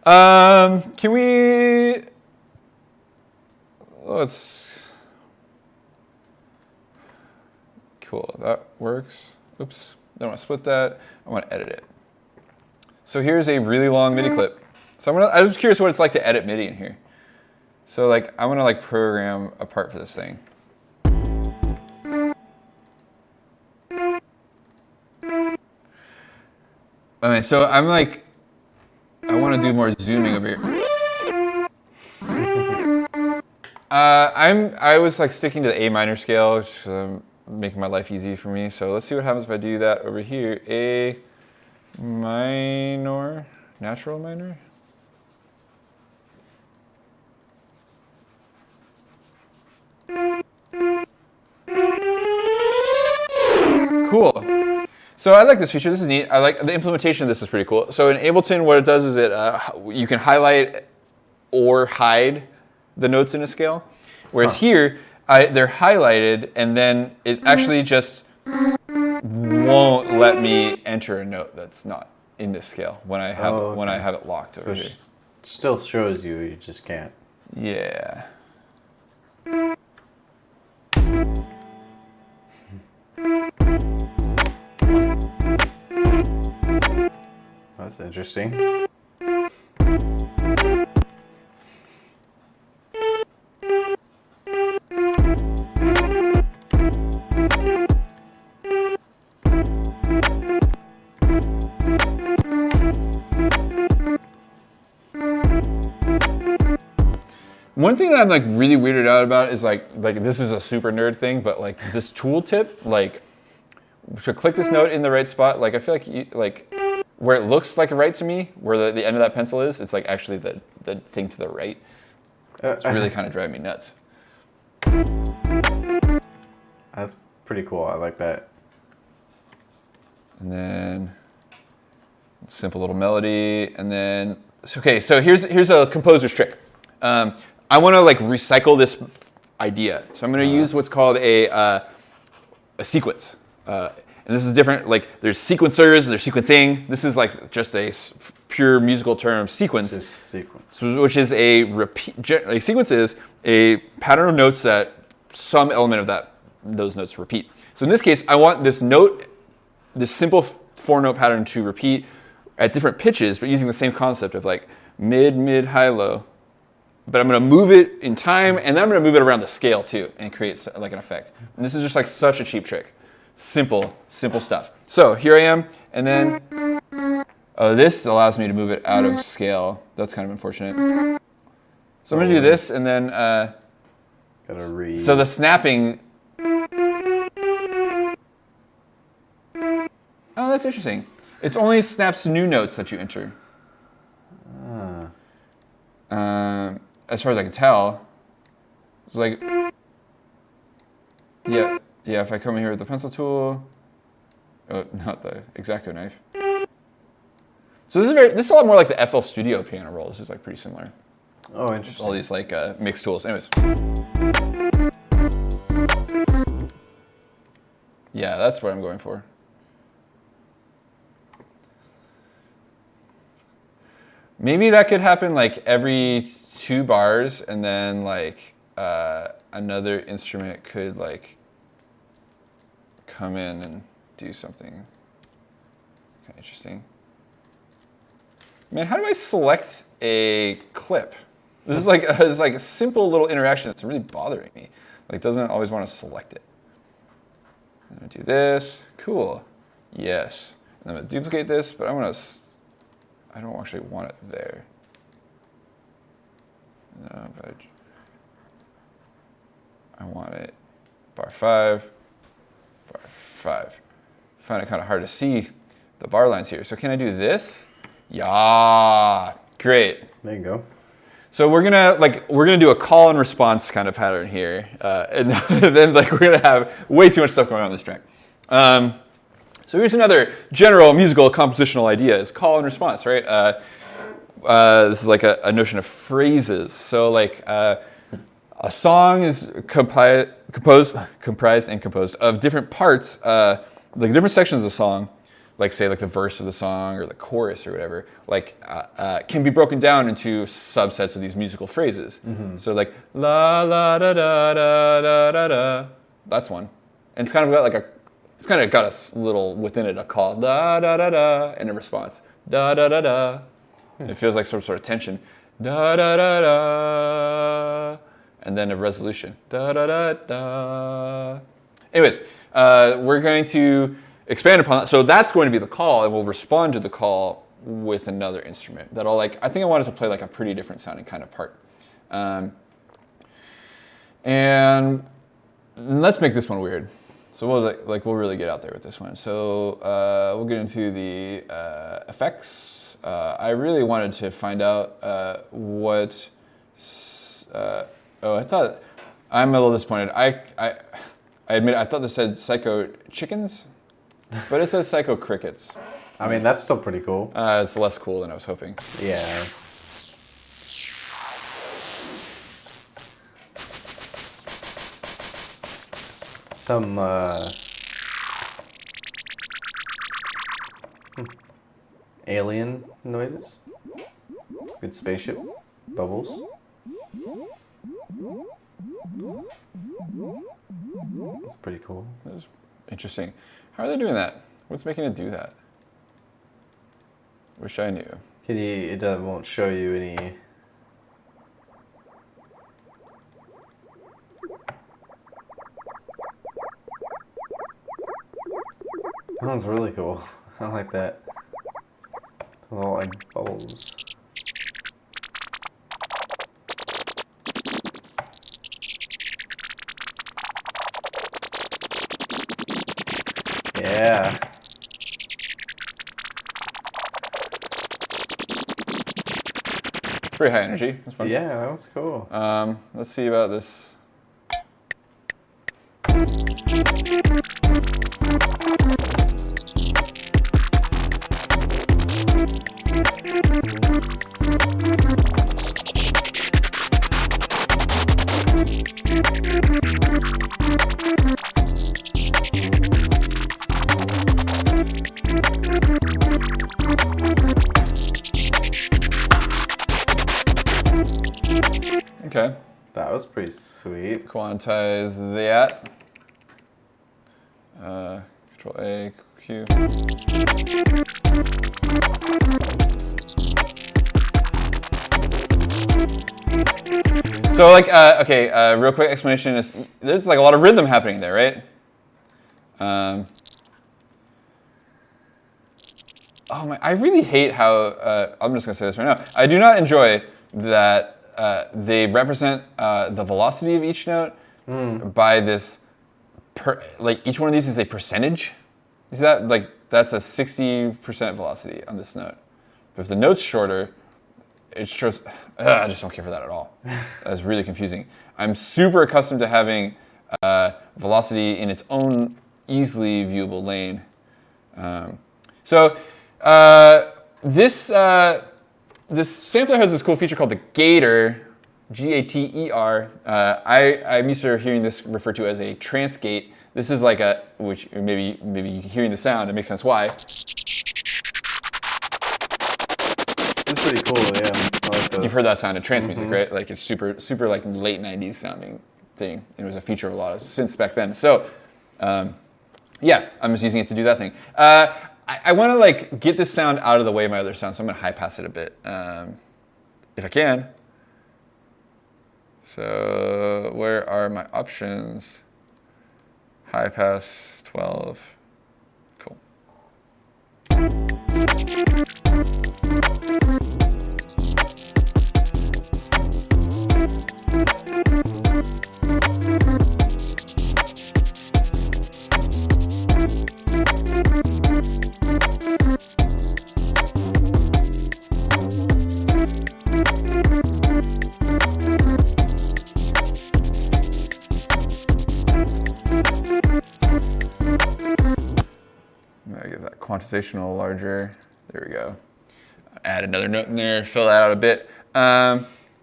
Can we? Let's. Cool. That works. Oops, I don't want to split that. I want to edit it. So here's a really long MIDI clip. So I was curious what it's like to edit MIDI in here. So like, I want to like program a part for this thing. Okay, so I'm like, I want to do more zooming over here. I was like sticking to the A minor scale, which is making my life easy for me. So let's see what happens if I do that over here. A minor, natural minor. Cool. So I like this feature. This is neat. I like the implementation of this is pretty cool. So in Ableton, what it does is you can highlight or hide the notes in a scale. Whereas here, they're highlighted, and then it actually just won't let me enter a note that's not in this scale when I have when I have it locked over here. Still shows you, you just can't. Yeah. That's interesting. One thing that I'm like really weirded out about is like this is a super nerd thing, but like this tooltip, like to click this note in the right spot, like I feel like where it looks like right to me, where the end of that pencil is, it's like actually the thing to the right. It's really kind of driving me nuts. That's pretty cool. I like that. And then simple little melody, and then okay. So here's a composer's trick. I want to like recycle this idea, so I'm going to use what's called a sequence. And this is different, like there's sequencers, there's sequencing. This is like just a pure musical term, sequence. Just a sequence. So, which is a repeat, like sequence is a pattern of notes that some element of those notes repeat. So in this case, I want this note, this simple 4-note pattern to repeat at different pitches, but using the same concept of like mid, mid, high, low. But I'm going to move it in time, and then I'm going to move it around the scale too, and create like an effect. And this is just like such a cheap trick. Simple stuff. So here I am, and then this allows me to move it out of scale. That's kind of unfortunate. So I'm going to do this, and then Gotta read. so the snapping. Oh, that's interesting. It only snaps new notes that you enter. As far as I can tell, it's like, yeah, if I come in here with the pencil tool, not the X-Acto knife. So this is a lot more like the FL Studio piano roll. This is like pretty similar. Oh, interesting. All these like mixed tools. Anyways. Yeah, that's what I'm going for. Maybe that could happen like every 2 bars, and then like another instrument could like come in and do something kind of interesting. Man, how do I select a clip? This is like a simple little interaction that's really bothering me. Like, doesn't always want to select it. I'm gonna do this. Cool. Yes. And I'm gonna duplicate this, but I don't actually want it there. No, but I want it bar 5, bar 5. I find it kind of hard to see the bar lines here. So can I do this? Yeah, great. There you go. So we're gonna do a call and response kind of pattern here, and then like we're gonna have way too much stuff going on in this track. So here's another general musical compositional idea: is call and response, right? This is like a notion of phrases. So like a song is comprised of different parts, like different sections of the song, like say like the verse of the song or the chorus or whatever, like can be broken down into subsets of these musical phrases. Mm-hmm. So like la la da da da da da da, that's one, and it's kind of got like a It's kind of got a little within it a call, da da da da, and a response, da da da da. And it feels like some sort of tension, da da da da, and then a resolution, da da da da. Anyways, we're going to expand upon that. So that's going to be the call, and we'll respond to the call with another instrument that'll I think I wanted to play like a pretty different sounding kind of part. And let's make this one weird. So we'll really get out there with this one. So we'll get into the effects. I really wanted to find out what. I thought I'm a little disappointed. I admit I thought this said Psycho Chickens, but it says Psycho Crickets. I mean, that's still pretty cool. It's less cool than I was hoping. Yeah. Some alien noises. Good spaceship bubbles. That's pretty cool. That's interesting. How are they doing that? What's making it do that? Wish I knew. It won't show you any. That one's really cool. I like that. The little like bubbles. Yeah. Pretty high energy. That's fun. Yeah, that was cool. Let's see about this. Okay. That was pretty sweet. Quantize that. Control A, Q. So real quick explanation is there's like a lot of rhythm happening there, right? I really hate how, I'm just gonna say this right now. I do not enjoy that they represent the velocity of each note by this, each one of these is a percentage. You see that? Like that's a 60% velocity on this note. But if the note's shorter, it shows, I just don't care for that at all. That's really confusing. I'm super accustomed to having velocity in its own easily viewable lane. This sampler has this cool feature called the gator, G-A-T-E-R. I'm used to hearing this referred to as a trance gate. This is like which maybe hearing the sound, it makes sense why. It's pretty cool, yeah. I like those. You've heard that sound in trance music, right? Like it's super like late 90s sounding thing. It was a feature of a lot of synths back then. So yeah, I'm just using it to do that thing. I want to like get this sound out of the way of my other sound, so I'm going to high pass it a bit, if I can. So where are my options? High pass 12. Cool. Quantizational larger. There we go. Add another note in there, fill that out a bit.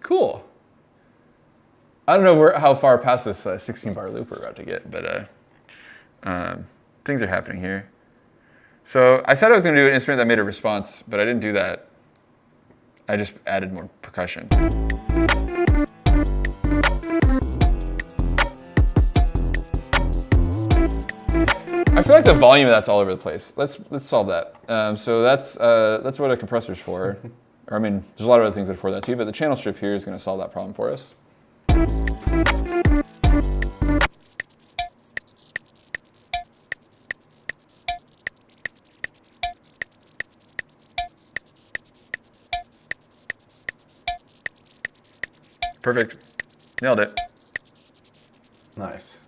Cool. I don't know how far past this 16-bar loop we're about to get, but things are happening here. So I said I was going to do an instrument that made a response, but I didn't do that. I just added more percussion. I feel like the volume of that's all over the place. Let's solve that. So that's what a compressor's for. Or I mean, there's a lot of other things that are for that too, but the channel strip here is going to solve that problem for us. Perfect. Nailed it. Nice.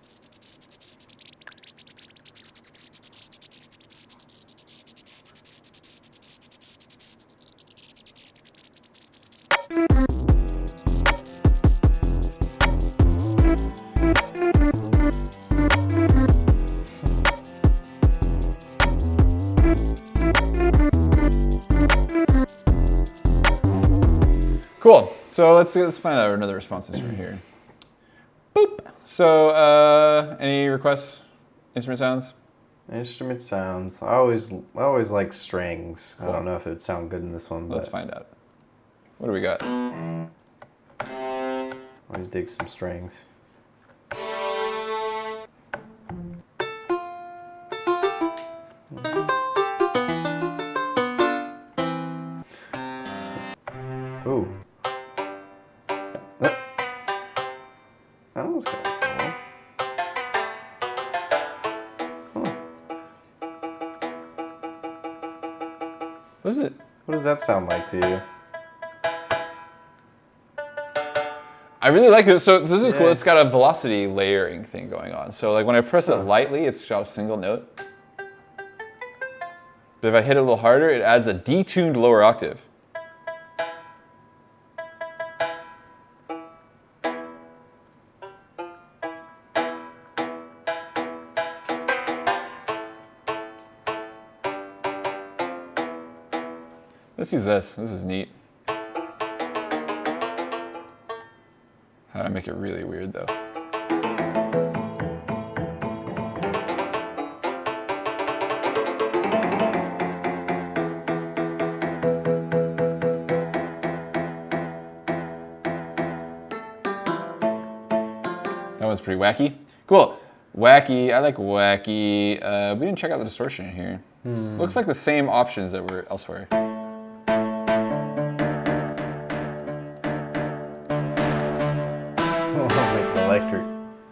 Cool. So let's find out another responses from here. Boop. So any requests? Instrument sounds? Instrument sounds. I always like strings. Cool. I don't know if it would sound good in this one, but Let's find out. What do we got? always dig some strings. Ooh. That was kind of cool. Huh. What is it? What does that sound like to you? I really like this. So this is cool. Yeah. It's got a velocity layering thing going on. So like when I press it lightly, it's got a single note. But if I hit it a little harder, it adds a detuned lower octave. Let's use this. This is neat. How do I make it really weird though? That one's pretty wacky. Cool. Wacky. I like wacky. We didn't check out the distortion in here. Looks like the same options that were elsewhere. Make it electric.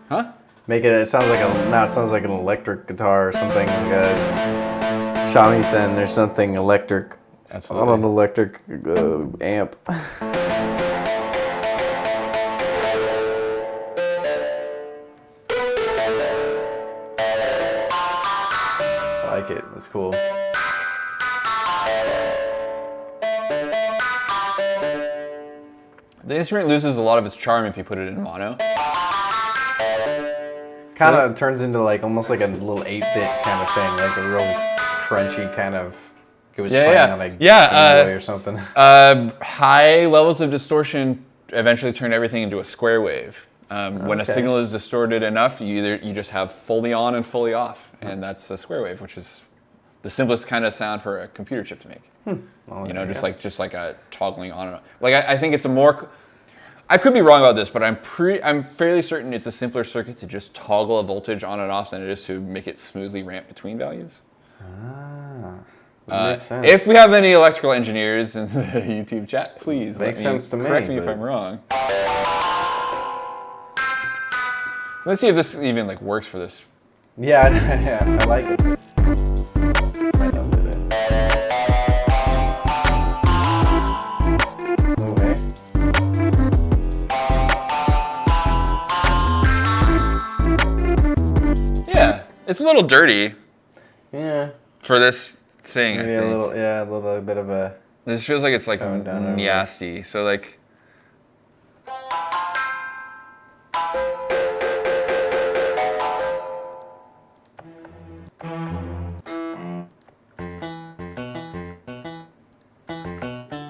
Huh? Make it. It sounds like now it sounds like an electric guitar or something. Like a shamisen or something electric. Absolutely. On an electric amp. I like it. That's cool. The instrument loses a lot of its charm if you put it in mono. Kind of turns into like almost like a little 8-bit kind of thing, like a real crunchy kind of. It was playing on a Game Boy or something. High levels of distortion eventually turn everything into a square wave. When a signal is distorted enough, you just have fully on and fully off, and that's a square wave, which is the simplest kind of sound for a computer chip to make. Well, You know, yeah. just like a toggling on and off. Like I think it's a more. I could be wrong about this, but I'm fairly certain it's a simpler circuit to just toggle a voltage on and off than it is to make it smoothly ramp between values. Makes sense. If we have any electrical engineers in the YouTube chat, please Makes sense to me, correct me if but- I'm wrong. Let's see if this even like works for this. Yeah, I like it. Might not do it. Okay. Yeah, it's a little dirty Yeah. for this thing. Maybe I a think. little bit of a. This feels like it's like Toned down a little. nasty. So like.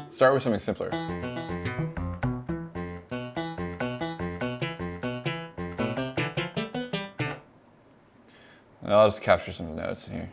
Start with something simpler. I'll just capture some notes here.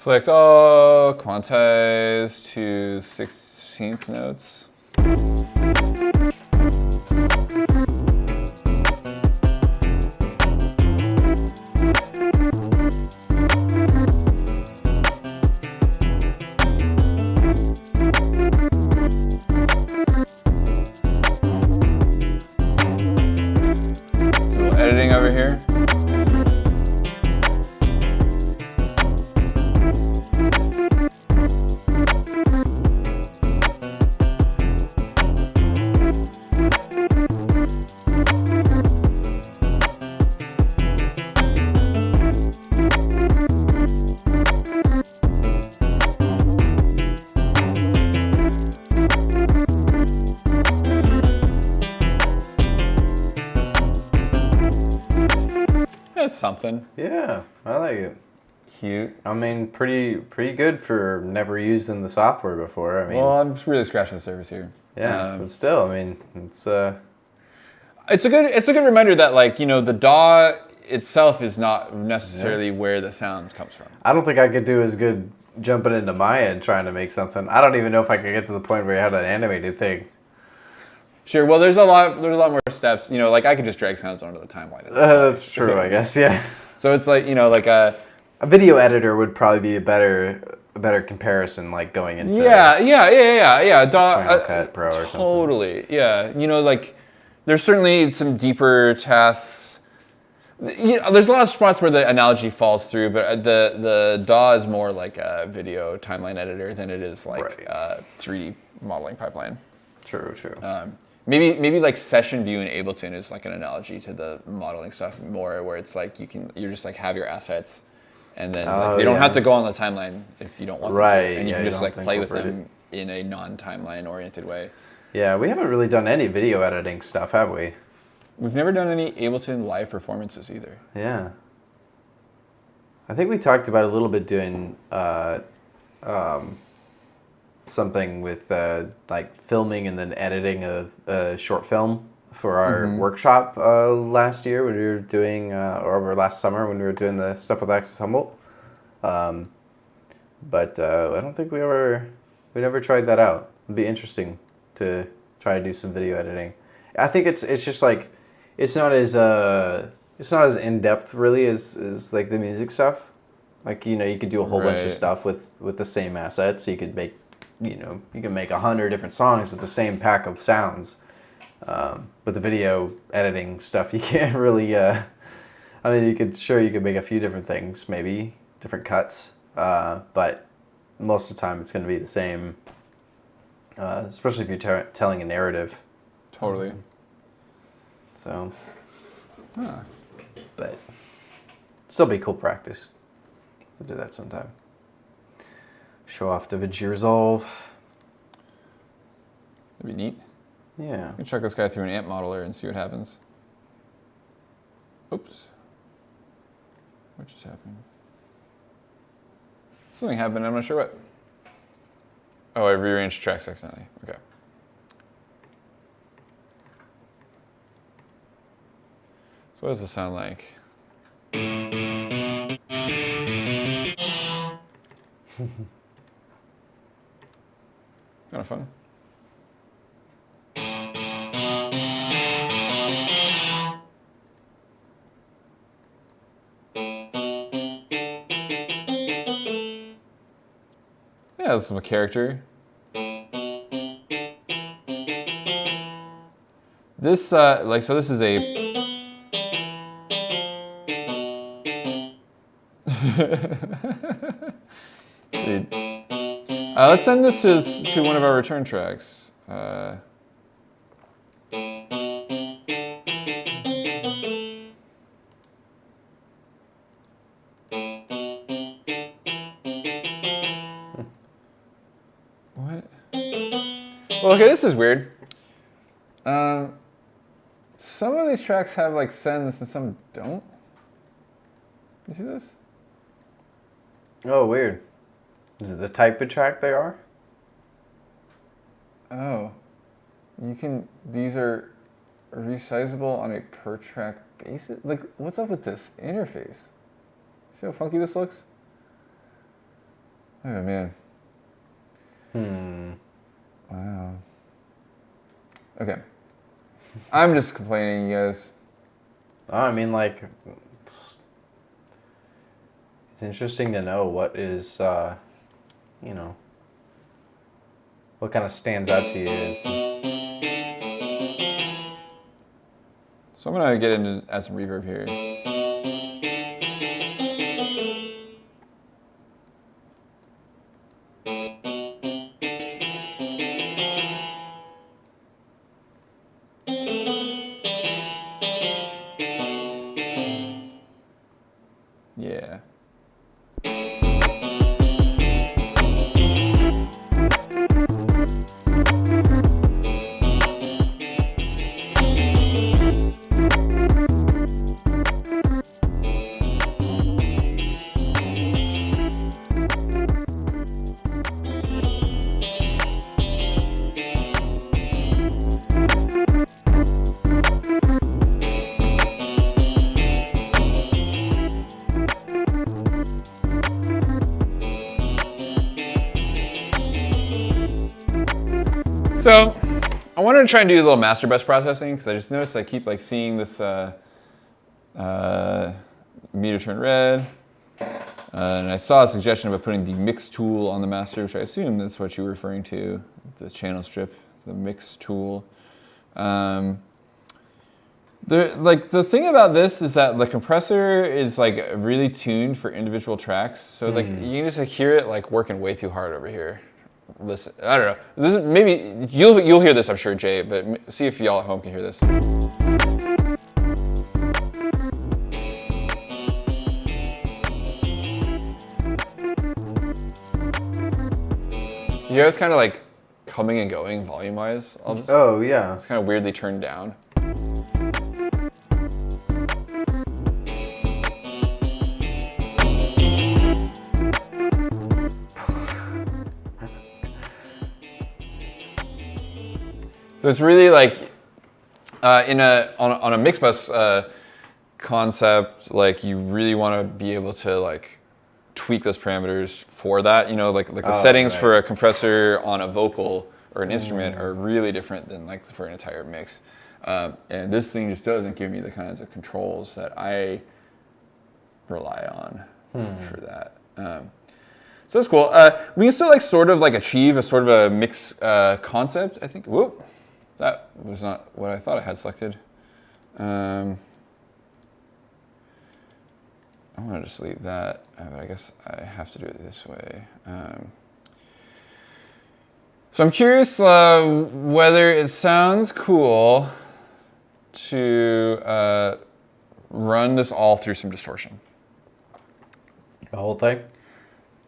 Select all, quantize to 16th notes. Editing over here. That's something. Yeah, I like it. Cute. I mean, pretty good for never using the software before. I mean, Well, I'm just really scratching the surface here. yeah, but still, I mean, It's a good reminder that, like, you know, the DAW itself is not necessarily where the sound comes from. I don't think I could do as good jumping into Maya and trying to make something. I don't even know if I could get to the point where you have that animated thing. Sure. Well, there's a lot more steps. You know, like I could just drag sounds onto the timeline. That's true, I guess. Yeah. So it's like, you know, like a video editor would probably be a better comparison, like going into yeah. Final Cut Pro or something. Totally. Yeah. You know, like there's certainly some deeper tasks. You know, there's a lot of spots where the analogy falls through, but the DAW is more like a video timeline editor than it is like a 3D modeling pipeline. True. Maybe like session view in Ableton is like an analogy to the modeling stuff more, where it's like you're just like have your assets, and then like, they don't have to go on the timeline if you don't want them to, and you can just like play with them in a non-timeline oriented way. Yeah, we haven't really done any video editing stuff, have we? We've never done any Ableton live performances either. Yeah. I think we talked about a little bit doing something with like filming and then editing a short film for our workshop last year when we were doing, or over last summer when we were doing the stuff with Access Humboldt. But I don't think we never tried that out. It'd be interesting to try to do some video editing. I think it's just like it's not as in depth really as like the music stuff. Like, you know, you could do a whole bunch of stuff with the same assets. You could make, you know, you can make 100 different songs with the same pack of sounds. But the video editing stuff, you can't really. I mean, you could make a few different things, maybe different cuts. But most of the time, it's going to be the same. Especially if you're telling a narrative. Totally. So. But still be cool practice to do that sometime. Show off DaVinci Resolve. That'd be neat. Yeah. You can check this guy through an amp modeler and see what happens. Oops. What just happened? Something happened, I'm not sure what. Oh, I rearranged tracks accidentally. Okay. So what does this sound like? Kind of fun. Yeah, this is a character. This, so this is a... Dude. Let's send this to one of our return tracks. What? Well, okay, this is weird. Some of these tracks have like sends and some don't. You see this? Oh, weird. Is it the type of track they are? Oh. You can, these are resizable on a per track basis? Like, what's up with this interface? See how funky this looks? Oh man. Wow. Okay. I'm just complaining, you guys. I mean, like, it's interesting to know what is, you know, what kind of stands out to you is. So I'm gonna get into add some reverb here. Yeah. So I wanted to try and do a little master bus processing because I just noticed I keep like seeing this meter turn red. And I saw a suggestion about putting the mix tool on the master, which I assume that's what you were referring to, the channel strip, the mix tool. The thing about this is that the compressor is like really tuned for individual tracks. So like you can just like, hear it like working way too hard over here. Listen, I don't know. This is, maybe you'll hear this, I'm sure, Jay, but see if y'all at home can hear this. You hear it's kind of like coming and going volume-wise. Oh yeah. It's kind of weirdly turned down. So it's really like on a mix bus concept, like you really want to be able to like tweak those parameters for that. You know, like the settings for a compressor on a vocal or an instrument are really different than like for an entire mix. And this thing just doesn't give me the kinds of controls that I rely on for that. So that's cool. We can still like sort of like achieve a sort of a mix concept, I think. Whoop. That was not what I thought I had selected. I want to just delete that, but I guess I have to do it this way. So I'm curious whether it sounds cool to run this all through some distortion. The whole thing?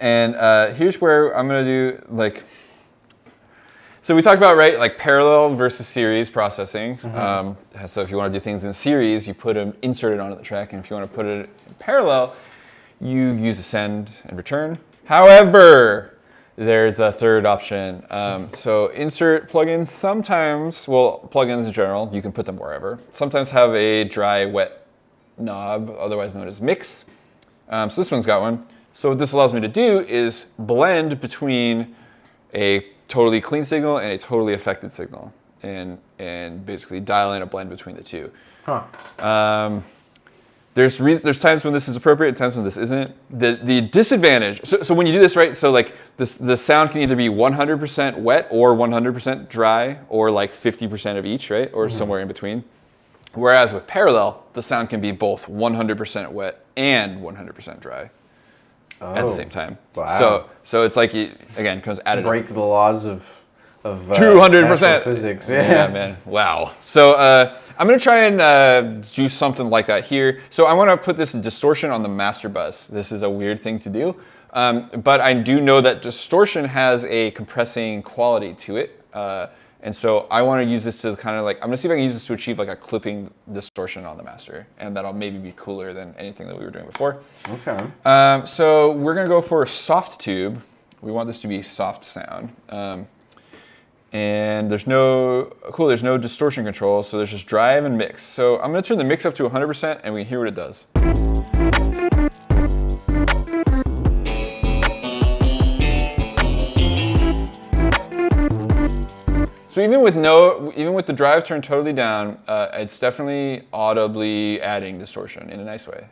And here's where I'm going to do like... So we talked about, right, like parallel versus series processing. So if you want to do things in series, you put them inserted onto the track, and if you want to put it in parallel, you use a send and return. However, there's a third option. So insert plugins sometimes, well, plugins in general, you can put them wherever. Sometimes have a dry, wet knob, otherwise known as mix. So this one's got one. So what this allows me to do is blend between a totally clean signal and a totally affected signal, and basically dial in a blend between the two. There's times when this is appropriate, times when this isn't. The disadvantage, so when you do this, right, so like the sound can either be 100% wet or 100% dry, or like 50% of each, right, or somewhere in between. Whereas with parallel, the sound can be both 100% wet and 100% dry. At the same time. Wow. So it's like, again, comes additive. Break the laws of 200% physics. Yeah, man. Wow. So I'm going to try and do something like that here. So I want to put this distortion on the master bus. This is a weird thing to do. But I do know that distortion has a compressing quality to it. And so I want to use this to kind of like, I'm going to see if I can use this to achieve like a clipping distortion on the master. And that'll maybe be cooler than anything that we were doing before. Okay. So we're going to go for soft tube. We want this to be soft sound. And there's no distortion control. So there's just drive and mix. So I'm going to turn the mix up to 100% and we can hear what it does. So even with the drive turned totally down, it's definitely audibly adding distortion in a nice way.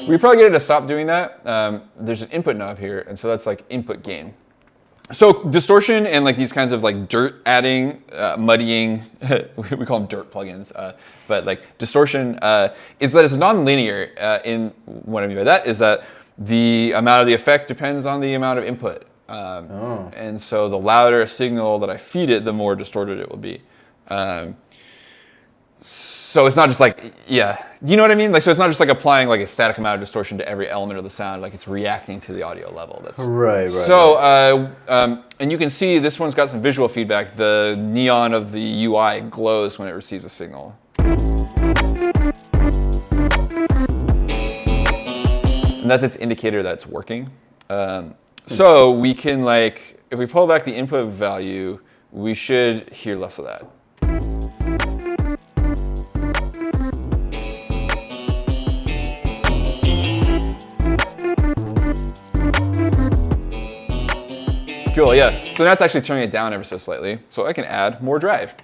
We probably get it to stop doing that. There's an input knob here, and so that's like input gain. So distortion and like these kinds of like dirt adding, muddying, we call them dirt plugins, but like distortion is that it's non-linear. In what I mean by that is that the amount of the effect depends on the amount of input. And so the louder a signal that I feed it, the more distorted it will be. So it's not just like, yeah, you know what I mean? Like, so it's not just like applying like a static amount of distortion to every element of the sound, like it's reacting to the audio level. That's right. So, and you can see this one's got some visual feedback. The neon of the UI glows when it receives a signal. And that's its indicator that it's working. So we can like, if we pull back the input value, we should hear less of that. Cool, yeah. So now it's actually turning it down ever so slightly. So I can add more drive.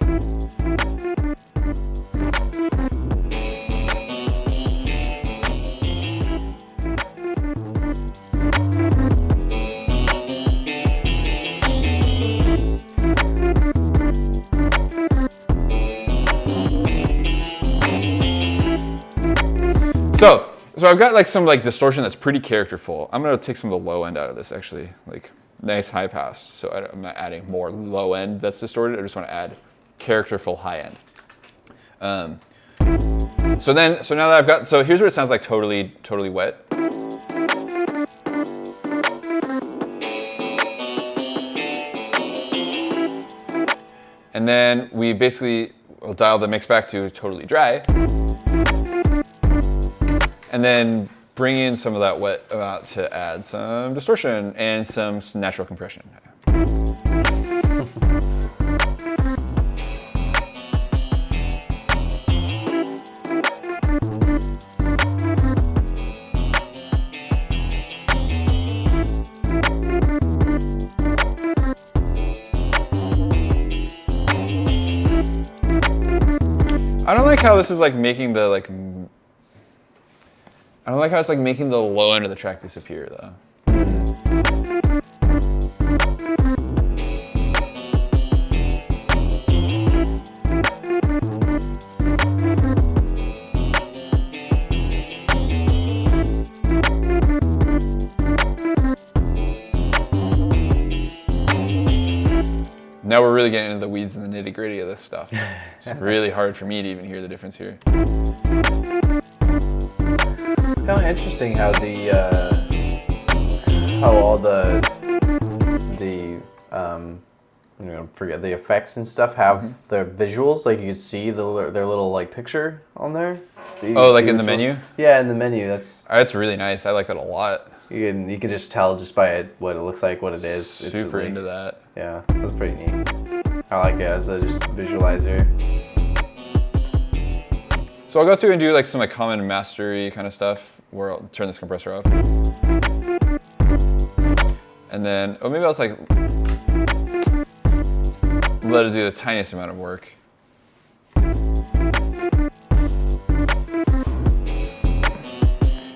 So I've got like some like distortion that's pretty characterful. I'm gonna take some of the low end out of this actually, like nice high pass. So I'm not adding more low end that's distorted. I just want to add characterful high end. So now that I've got, so here's what it sounds like totally wet. And then we basically will dial the mix back to totally dry. And then bring in some of that wet amount to add some distortion and some natural compression. I don't like how this is like making the like. I don't like how it's like making the low end of the track disappear though. Now we're really getting into the weeds and the nitty gritty of this stuff. It's really hard for me to even hear the difference here. Kind of interesting how how all the forget the effects and stuff have their visuals. Like you can see their little like picture on there. Oh, like in the menu? Yeah, in the menu. That's really nice. I like that a lot. You can just tell just by it what it looks like, what it is. Super into that. Yeah, that's pretty neat. I like it as a just visualizer. So I'll go through and do like some like common mastery kind of stuff where I'll turn this compressor off. And then, maybe I'll just like let it do the tiniest amount of work.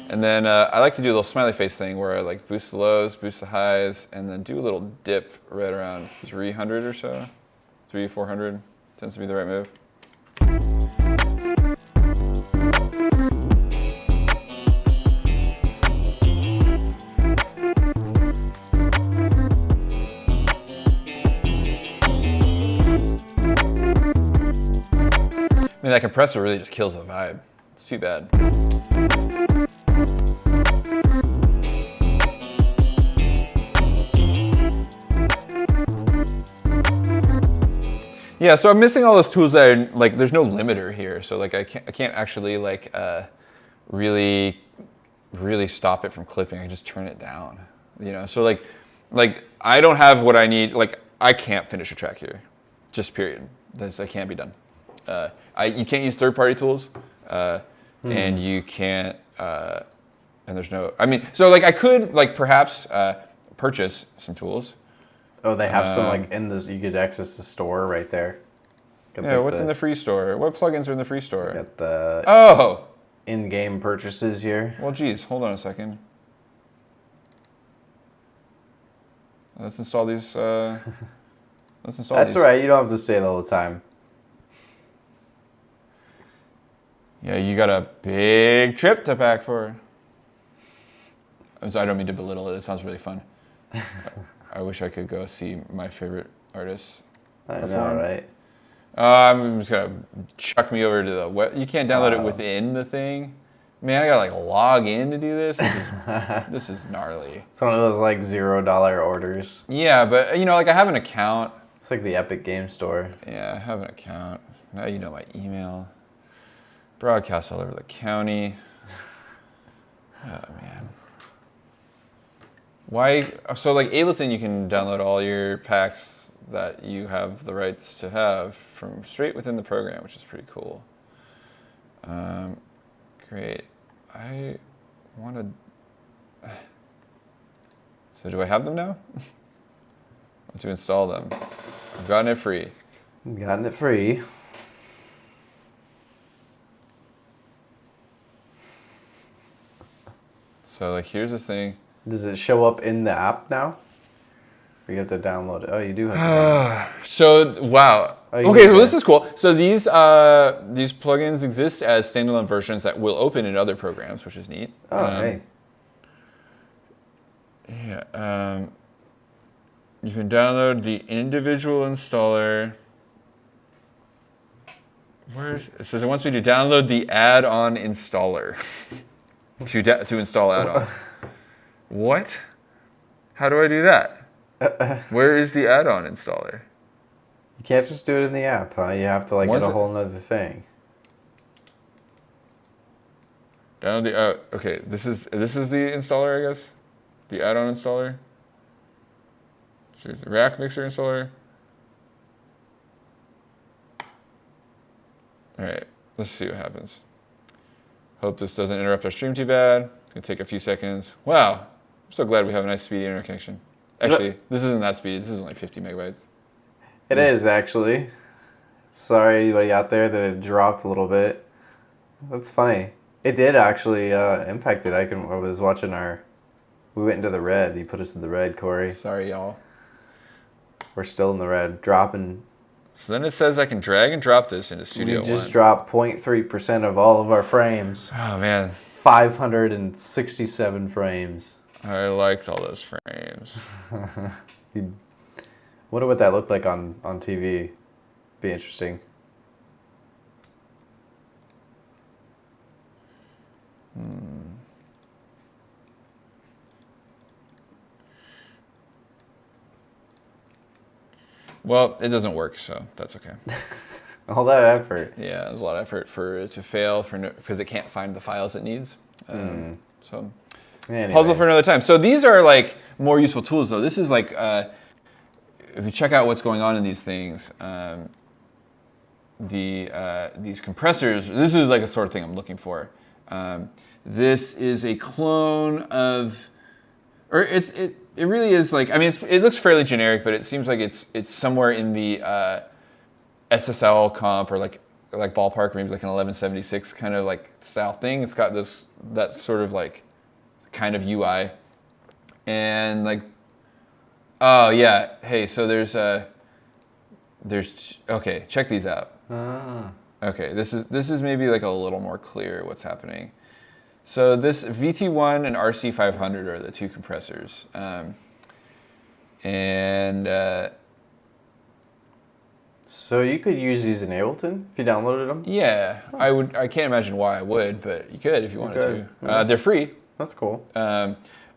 And then I like to do a little smiley face thing where I like boost the lows, boost the highs, and then do a little dip right around 300 or so. 400 tends to be the right move. I mean, that compressor really just kills the vibe. It's too bad. Yeah, so I'm missing all those tools that are, like, there's no limiter here. So like I can't actually like really stop it from clipping. I can just turn it down, you know? So like I don't have what I need. Like I can't finish a track here, just period. That can't be done. You can't use third-party tools, and you can't And there's no, I mean, so like I could like perhaps purchase some tools. Oh, they have some like in this. You could access the store right there. Got, Yeah, what's in the free store? What plugins are in the free store? Got the in-game purchases here. Well, geez, hold on a second. Let's install these. Let's install That's these. all right. You don't have to stay the whole time. Yeah, you got a big trip to pack for. I don't mean to belittle it. It sounds really fun. I wish I could go see my favorite artists perform. I know, right? I'm just gonna chuck me over to the web. You can't download it within the thing. Man, I gotta like log in to do this. This is gnarly. It's one of those like $0 orders. Yeah, but you know, like I have an account. It's like the Epic Game Store. Yeah, I have an account. Now you know my email. Broadcast all over the county. Oh man. Why? So like Ableton, you can download all your packs that you have the rights to have from straight within the program, which is pretty cool. Great. I want to. So do I have them now? I want to install them. I've gotten it free. Gotten it free. So like here's the thing. Does it show up in the app now? Or you have to download it? Oh, you do have to download it. So wow. Okay, well this is cool. So these plugins exist as standalone versions that will open in other programs, which is neat. Oh, hey. Yeah. You can download the individual installer. It says it wants me to download the add-on installer to install add-ons. What? How do I do that? Where is the add-on installer? You can't just do it in the app, huh? You have to like get a whole nother thing. Download the okay. This is the installer, I guess. The add-on installer. Choose the Rack Mixer installer. All right, let's see what happens. Hope this doesn't interrupt our stream too bad. It's gonna take a few seconds. Wow, I'm so glad we have a nice speedy internet connection. Actually, this isn't that speedy. This is only 50 megabytes. It is actually. Sorry, anybody out there that it dropped a little bit. That's funny. It did actually impact it. I was watching we went into the red. You put us in the red, Corey. Sorry, y'all. We're still in the red, dropping. So then it says I can drag and drop this into Studio One. We just dropped 0.3% of all of our frames. Oh man. 567 frames. I liked all those frames. Wonder what that looked like on TV. Be interesting. Well, it doesn't work, so that's okay. All that effort. Yeah, there's a lot of effort for it to fail because it can't find the files it needs. So, anyway. Puzzle for another time. So these are like more useful tools, though. This is like, if you check out what's going on in these things, these compressors. This is like a sort of thing I'm looking for. This is a clone of, or it really is like, I mean, it looks fairly generic, but it seems like it's somewhere in the SSL comp or like ballpark, maybe like an 1176 kind of like style thing. It's got that sort of like kind of UI, and like, oh yeah, hey, so there's okay, check these out. Okay, this is maybe like a little more clear what's happening. So this VT1 and RC500 are the two compressors, so you could use these in Ableton if you downloaded them? Yeah, I can't imagine why I would, but you could if you wanted to. Yeah. They're free. That's cool. You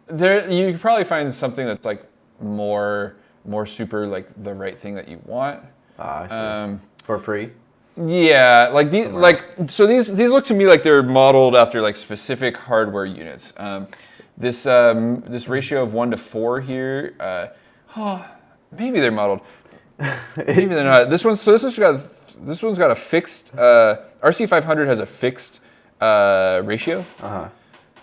could probably find something that's like more super like the right thing that you want. I see. For free? Yeah, like these these look to me like they're modeled after like specific hardware units. This ratio of 1 to 4 here, maybe they're modeled. Maybe they're not. This one's got a fixed RC500 has a fixed ratio.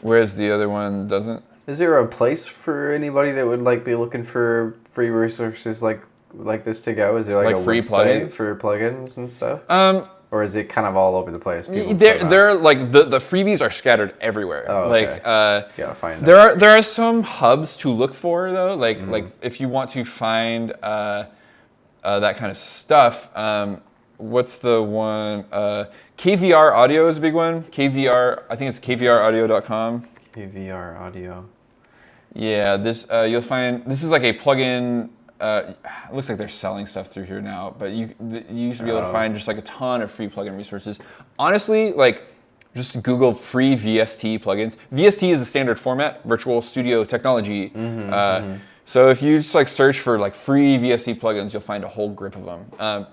whereas the other one doesn't. Is there a place for anybody that would like be looking for free resources like this to go? Is there like a free website plugins for plugins and stuff? Or is it kind of all over the place? They're like the freebies are scattered everywhere. Oh, okay. Gotta find them. There are some hubs to look for though. Like if you want to find that kind of stuff. What's the one? KVR Audio is a big one. KVR, I think it's kvraudio.com. KVR Audio. Yeah, this you'll find. This is like a plugin. It looks like they're selling stuff through here now, but you used to be able to find just like a ton of free plugin resources. Honestly, like just Google free VST plugins. VST is the standard format, Virtual Studio Technology. So if you just like search for like free VST plugins, you'll find a whole grip of them.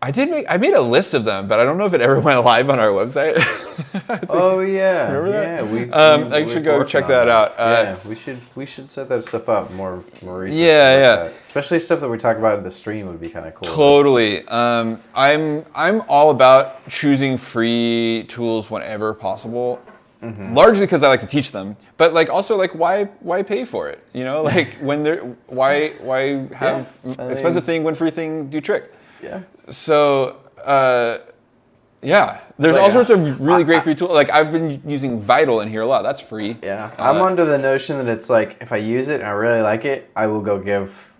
I made a list of them, but I don't know if it ever went live on our website. Oh yeah, remember that? Yeah, I should go check that out. Yeah, we should set that stuff up more recently. Yeah. Especially stuff that we talk about in the stream would be kind of cool. Totally. I'm all about choosing free tools whenever possible. Largely because I like to teach them, but like also like why pay for it? You know, like when why have expensive thing when free thing do trick? Yeah. So, there's all sorts of really great free tools. Like I've been using Vital in here a lot. That's free. Yeah. I'm under the notion that it's like if I use it and I really like it, I will go give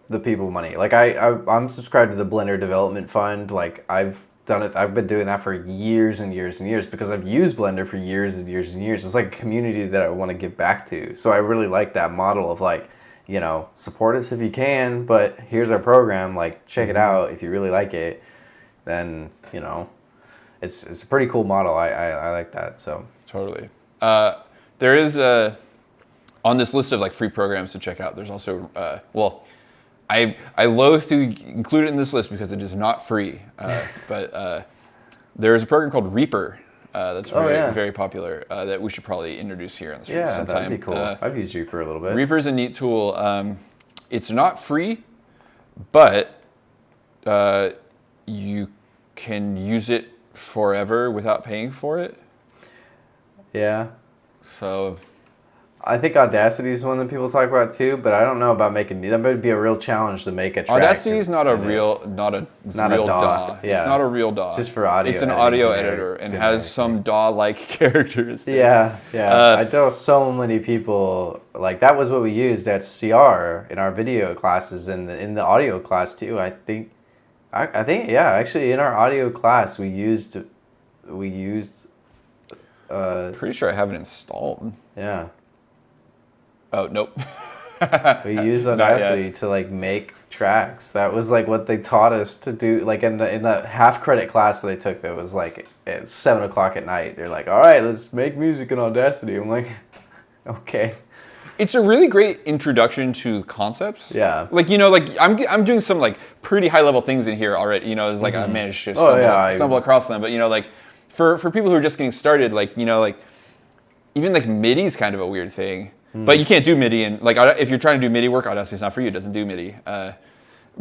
the people money. Like I'm subscribed to the Blender Development Fund. Like I've done it. I've been doing that for years and years and years because I've used Blender for years and years and years. It's like a community that I want to give back to. So I really like that model of like, you know, support us if you can, but here's our program, like check it out. If you really like it, then, you know, it's a pretty cool model. I like that, so. Totally. There is, on this list of like free programs to check out, there's also, I loathe to include it in this list because it is not free, but there is a program called Reaper. That's very popular that we should probably introduce here on the stream sometime. That'd be cool. I've used Reaper a little bit. Reaper's a neat tool. It's not free, but you can use it forever without paying for it. Yeah. So I think Audacity is one that people talk about too, but I don't know about making. That would be a real challenge to make a track. Audacity is not a real DAW. Yeah. It's not a real DAW. It's just for audio. It's an audio editor and has some DAW-like characteristics. Yeah. I know so many people like that was what we used at CR in our video classes and in the audio class too. I think actually in our audio class we used. Pretty sure I have it installed. Yeah. Oh, nope. We used Audacity to like make tracks. That was like what they taught us to do. Like in the half credit class that they took, that was like at 7:00 at night. They're like, all right, let's make music in Audacity. I'm like, okay. It's a really great introduction to concepts. Yeah. Like, you know, like I'm doing some like pretty high level things in here already. You know, it's like I managed to stumble across them. But you know, like for people who are just getting started, like, you know, like even like MIDI is kind of a weird thing. But you can't do MIDI, and like if you're trying to do MIDI work, Audacity's not for you. It doesn't do MIDI.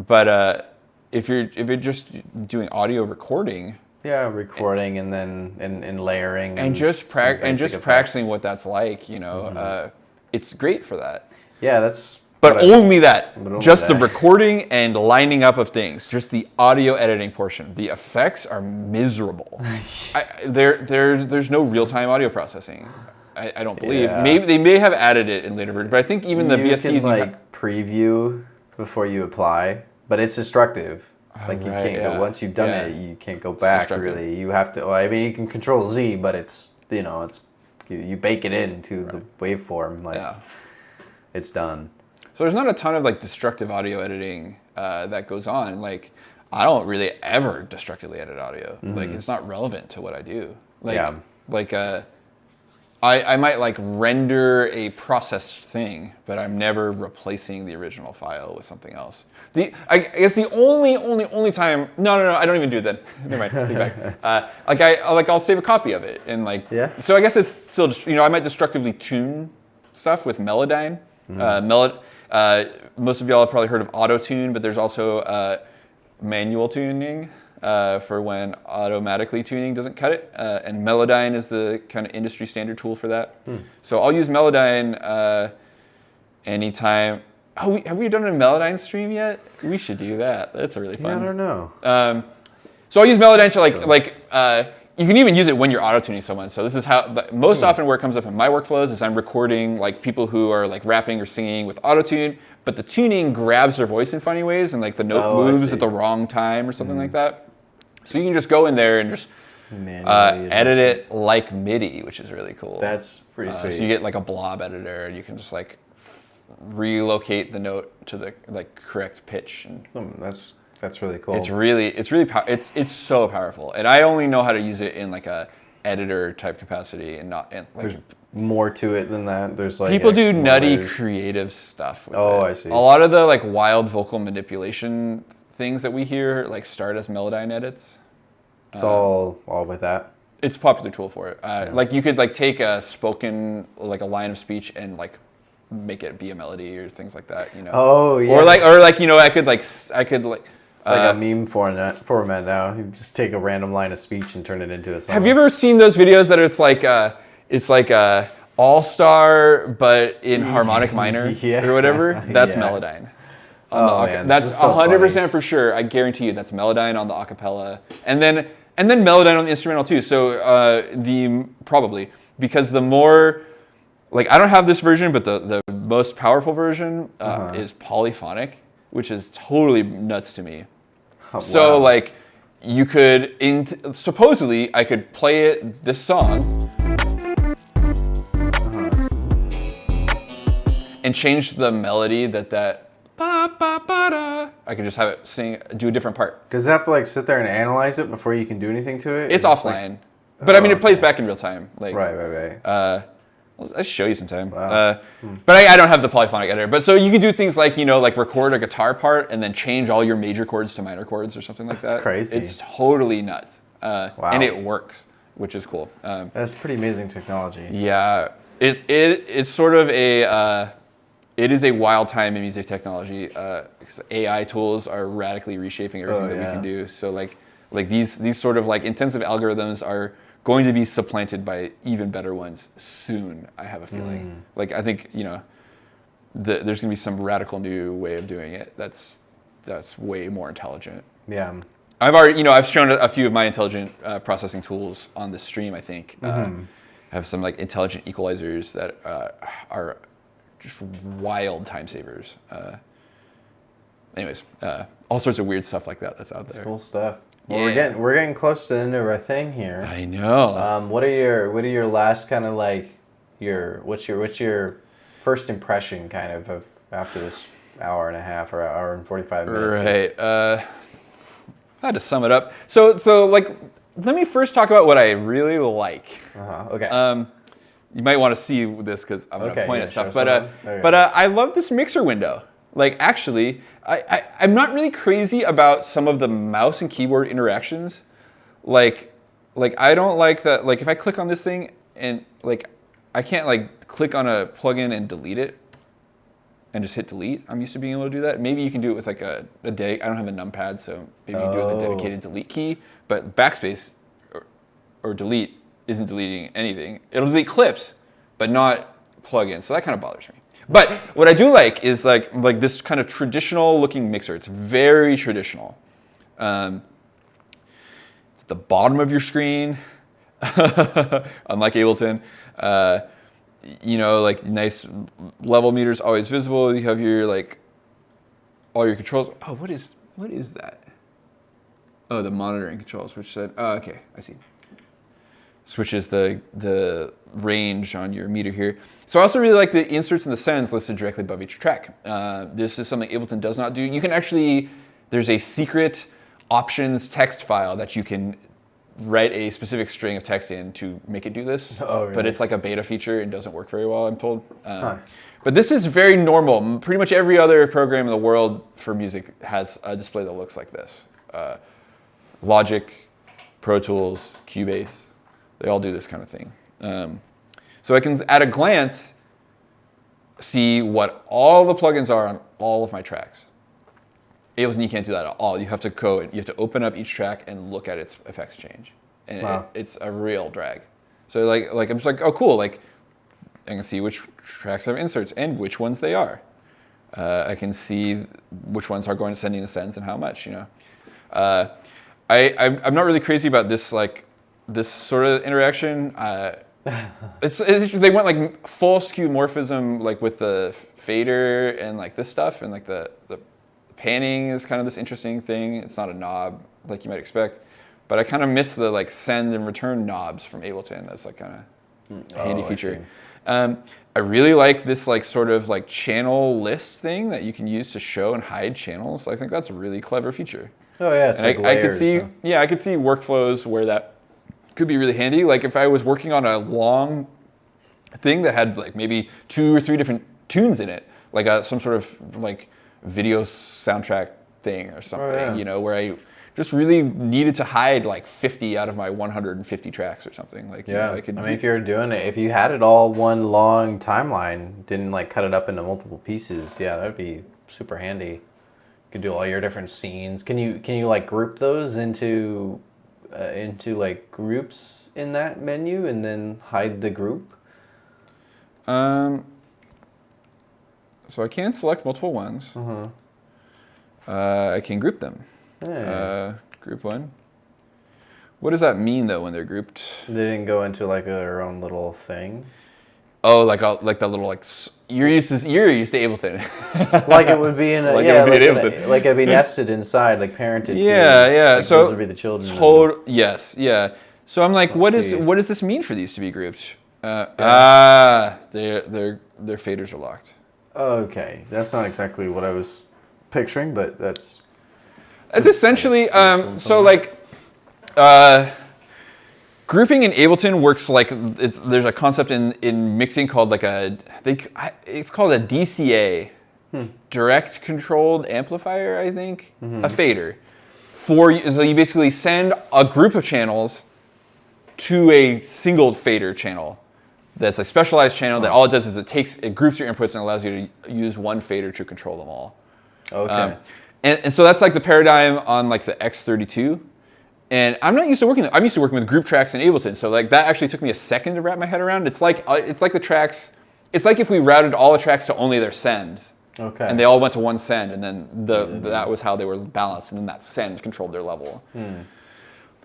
But if you're just doing audio recording, recording and then and layering and just practicing what that's like, you know, it's great for that. Yeah, that's. But only that, just the recording and lining up of things, just the audio editing portion. The effects are miserable. There's no real-time audio processing. I don't believe. Yeah. Maybe they may have added it in later versions, but I think even the VSTs you can like preview before you apply, but it's destructive. Like you can't go once you've done it, you can't go back. Really, you have to. Well, I mean, you can Control Z, but it's you bake it into the waveform. Like it's done. So there's not a ton of like destructive audio editing that goes on. Like I don't really ever destructively edit audio. Like it's not relevant to what I do. I might like render a processed thing, but I'm never replacing the original file with something else. I guess the only time no I don't even do that. Never mind. Take back. I'll save a copy of it and like So I guess it's still just, you know, I might destructively tune stuff with Melodyne. Most of y'all have probably heard of auto tune, but there's also manual tuning. for when automatically tuning doesn't cut it, and Melodyne is the kind of industry standard tool for that. So I'll use Melodyne anytime. Oh, have we done a Melodyne stream yet? We should do that. That's really fun. Yeah, I don't know. So I'll use Melodyne to you can even use it when you're auto-tuning someone. So this is how most often where it comes up in my workflows is I'm recording like people who are like rapping or singing with auto-tune, but the tuning grabs their voice in funny ways and like the note moves at the wrong time or something like that. So you can just go in there and just edit it like MIDI, which is really cool. That's pretty sweet. So you get like a blob editor, and you can just like relocate the note to the like correct pitch. And that's really cool. It's so powerful, and I only know how to use it in like a editor type capacity, and not in like. There's more to it than that. There's like people do nutty creative stuff with it. I see. A lot of the like wild vocal manipulation things that we hear like start as Melodyne edits. It's all with that. It's a popular tool for it. Like you could like take a spoken like a line of speech and like make it be a melody or things like that, you know. Oh yeah. Or like you know I could like. It's like a meme format now. You just take a random line of speech and turn it into a song. Have you ever seen those videos that it's like All-Star but in harmonic minor or whatever? That's Melodyne. Man, that's so 100% for sure. I guarantee you that's Melodyne on the acapella, and then Melodyne on the instrumental too. So probably because the more like I don't have this version, but the most powerful version is polyphonic, which is totally nuts to me. Oh, so wow. like you could supposedly I could play this song and change the melody that ba, ba, ba, da. I could just have it do a different part. Does it have to like sit there and analyze it before you can do anything to it? It's offline, but I mean it plays back in real time. Like right. I'll show you sometime. Wow. But I don't have the polyphonic editor. But so you can do things like, you know, like record a guitar part and then change all your major chords to minor chords or something like that. That's crazy. It's totally nuts. Wow. And it works, which is cool. That's pretty amazing technology. Yeah. It's sort of it is a wild time in music technology. Because AI tools are radically reshaping everything that we can do. So like these sort of like intensive algorithms are going to be supplanted by even better ones soon, I have a feeling. Like I think, you know, there's going to be some radical new way of doing it that's way more intelligent. Yeah. I've shown a few of my intelligent processing tools on this stream, I think. I have some like intelligent equalizers that are just wild time savers. Anyways, all sorts of weird stuff like that's out there. Cool stuff. Well, we're getting close to the end of our thing here. I know. What are your last kind of like what's your first impression kind of after this hour and a half or hour and 45 minutes? Right. I had to sum it up. So like let me first talk about what I really like. Okay. You might want to see this because I'm going to point at stuff. But okay. I love this mixer window. Like actually, I'm not really crazy about some of the mouse and keyboard interactions. Like I don't like that. Like if I click on this thing and like I can't like click on a plugin and delete it and just hit delete. I'm used to being able to do that. Maybe you can do it with like I don't have a numpad, so maybe you can do it with a dedicated delete key. But backspace or delete isn't deleting anything. It'll delete clips, but not plugins. So that kind of bothers me. But what I do like is like this kind of traditional looking mixer. It's very traditional. At the bottom of your screen, unlike Ableton, you know, like nice level meters always visible. You have your like all your controls. Oh, what is that? Oh, the monitoring controls, which said, oh, okay, I see. Switches the range on your meter here. So I also really like the inserts and the sends listed directly above each track. This is something Ableton does not do. You can actually, there's a secret options text file that you can write a specific string of text in to make it do this. Oh, really? But it's like a beta feature and doesn't work very well, I'm told. But this is very normal. Pretty much every other program in the world for music has a display that looks like this. Logic, Pro Tools, Cubase. They all do this kind of thing. So I can, at a glance, see what all the plugins are on all of my tracks. Ableton, you can't do that at all. You have to code. You have to open up each track and look at its effects change, and Wow. it's a real drag. So like I'm just like, oh cool, like I can see which tracks have inserts and which ones they are. I can see which ones are going to sending the sends and how much. I'm not really crazy about this this sort of interaction. It's they went like full skew morphism like with the fader and like this stuff, and like the panning is kind of this interesting thing. It's not a knob like you might expect, but I kind of miss the like send and return knobs from Ableton. That's like kind of handy feature. I really like this like sort of like channel list thing that you can use to show and hide channels. I think that's a really clever feature. Oh yeah, it's and like I could layers, see, huh? yeah, I could see workflows where that could be really handy. Like if I was working on a long thing that had like maybe 2 or 3 different tunes in it, like some sort of like video soundtrack thing or something, where I just really needed to hide like 50 out of my 150 tracks or something. Like, I mean, if you're doing it, if you had it all one long timeline, didn't like cut it up into multiple pieces, yeah, that'd be super handy. You could do all your different scenes. Can you like group those into like groups in that menu and then hide the group? So I can select multiple ones. I can group them. Yeah. Group one. What does that mean though when they're grouped? They didn't go into like their own little thing. Oh, like that little like you're used to Ableton. Like it would be in a Like yeah, it would be in Ableton. like it'd be nested inside, like parented. Yeah. Like So those would be the children. Yes, yeah. So I'm like, what see. does this mean for these to be grouped? Their faders are locked. Okay, that's not exactly what I was picturing, but that's essentially so like grouping in Ableton works like there's a concept in mixing called like it's called a DCA, direct controlled amplifier, I think, a fader. So you basically send a group of channels to a single fader channel. That's a specialized channel that all it does is it groups your inputs and allows you to use one fader to control them all. okay. And so that's like the paradigm on like the X32. And I'm used to working with group tracks in Ableton. So like that actually took me a second to wrap my head around. It's like the tracks, it's like if we routed all the tracks to only their sends. Okay. And they all went to one send, and then that was how they were balanced, and then that send controlled their level.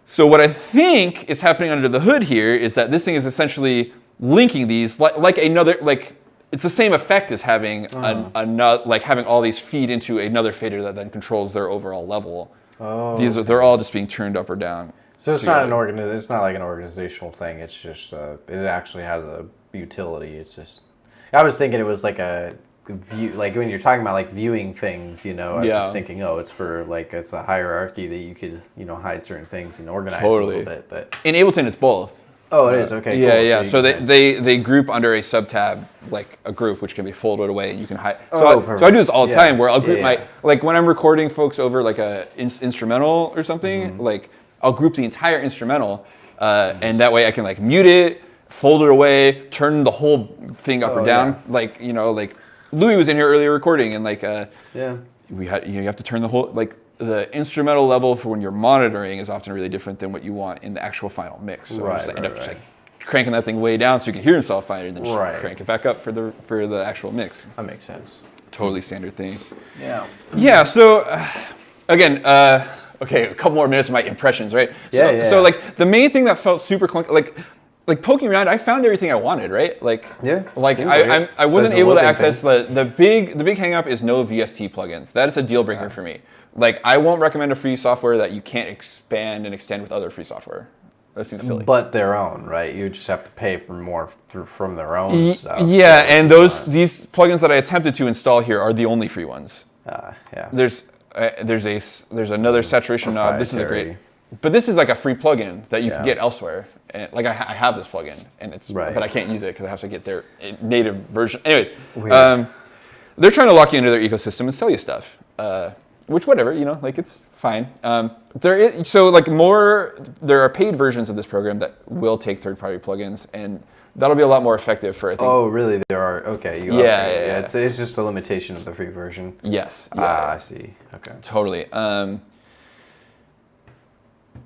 So what I think is happening under the hood here is that this thing is essentially linking these like it's the same effect as having another, like having all these feed into another fader that then controls their overall level. They're all just being turned up or down. So it's not it's not like an organizational thing. It's just it actually has a utility. It's just I was thinking it was like a view, like when you're talking about like viewing things, I was thinking, it's for like it's a hierarchy that you could hide certain things and organize a little bit. But in Ableton, it's both. Oh, it is okay. Yeah, Cool. So they group under a subtab, like a group, which can be folded away, and you can hide. So I do this all the time, where I'll group like when I'm recording folks over like a instrumental or something, like I'll group the entire instrumental, and that way I can like mute it, fold it away, turn the whole thing up or down. Like like Louis was in here earlier recording, and like you have to turn the whole like. The instrumental level for when you're monitoring is often really different than what you want in the actual final mix. So I just end up just like cranking that thing way down so you can hear himself fine, and then just crank it back up for the actual mix. That makes sense. Totally standard thing. Yeah. Yeah. So again, okay, a couple more minutes of my impressions, right? So like the main thing that felt super clunky, like poking around, I found everything I wanted, right? Like I wasn't able to access the big hang up is no VST plugins. That is a deal breaker for me. Like I won't recommend a free software that you can't expand and extend with other free software. That seems silly. But their own, right? You just have to pay for more from their own stuff. Yeah, and these plugins that I attempted to install here are the only free ones. Yeah. There's another saturation knob. This is a great, but this is like a free plugin that you can get elsewhere. And like I have this plugin, and it's but I can't use it because I have to get their native version. Anyways, they're trying to lock you into their ecosystem and sell you stuff. Which whatever, like it's fine. There are paid versions of this program that will take third-party plugins, and That'll be a lot more effective for, I think. Oh, really? There are. Okay. Yeah. It's just a limitation of the free version. Yes. Yeah. I see. Okay. Totally.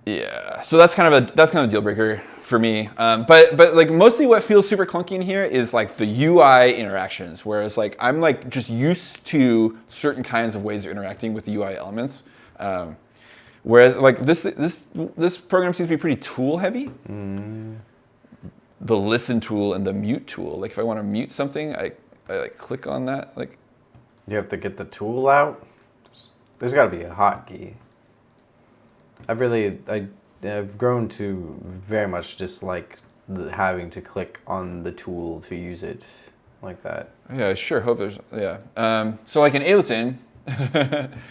Yeah. So that's kind of a deal breaker for me. But like mostly what feels super clunky in here is like the UI interactions. Whereas like I'm like just used to certain kinds of ways of interacting with the UI elements. Whereas like this program seems to be pretty tool heavy. The listen tool and the mute tool. Like if I want to mute something, I like click on that. Like you have to get the tool out. There's got to be a hotkey. I've grown to very much dislike having to click on the tool to use it like that. Yeah, I sure hope there's so like in Ableton,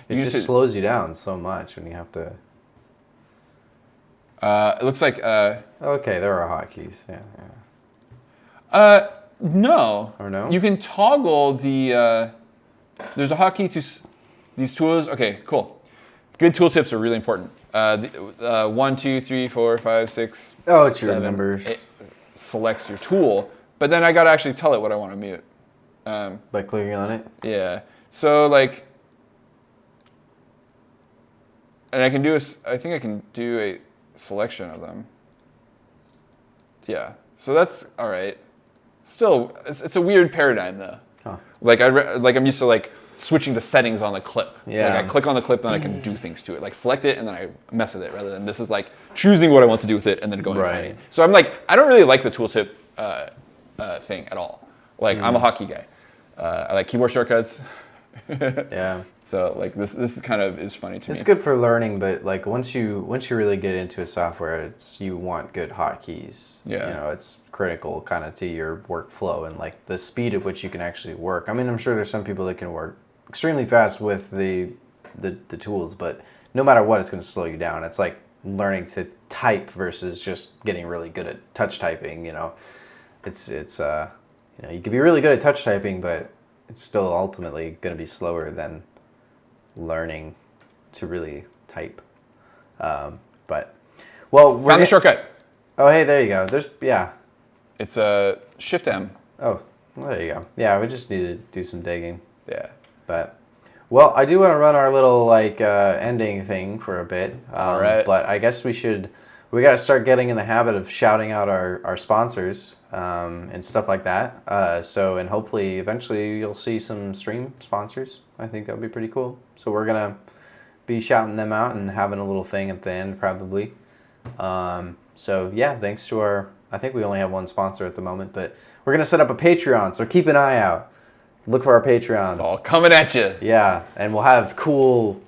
it just slows you down so much when you have to. It looks like. Okay, there are hotkeys. Yeah. No. Or no? You can toggle the. There's a hotkey to these tools. Okay, cool. Good tool tips are really important. 1, 2, 3, 4, 5, 6. Oh, it's your 7, numbers. It selects your tool, but then I gotta actually tell it what I want to mute. By clicking on it. Yeah. So like. And I can do I think I can do a selection of them. Yeah, so that's all right. Still, it's a weird paradigm though. Huh. Like I'm used to like switching the settings on the clip. Yeah. Like I click on the clip, then I can do things to it. Like select it and then I mess with it. Rather than this is like choosing what I want to do with it and then going and finding it. So I'm like I don't really like the tooltip thing at all. Like I'm a hotkey guy. I like keyboard shortcuts. Yeah. So like this kind of is funny to me. It's good for learning, but like once you really get into a software, you want good hotkeys. Yeah. You know, it's critical kind of to your workflow and like the speed at which you can actually work. I mean, I'm sure there's some people that can work extremely fast with the tools, but no matter what, it's going to slow you down. It's like learning to type versus just getting really good at touch typing. You know, it's you know, you could be really good at touch typing, but it's still ultimately going to be slower than learning to really type. But well, Found the shortcut. Oh, hey, there you go. It's a Shift M. Oh, well, there you go. Yeah, we just need to do some digging. Yeah. But well, I do want to run our little like ending thing for a bit. All right. But I guess we got to start getting in the habit of shouting out our sponsors and stuff like that. And hopefully eventually you'll see some stream sponsors. I think that would be pretty cool. So we're going to be shouting them out and having a little thing at the end probably. So yeah, thanks to I think we only have one sponsor at the moment, but we're going to set up a Patreon. So keep an eye out. Look for our Patreon. It's all coming at you. Yeah, and we'll have cool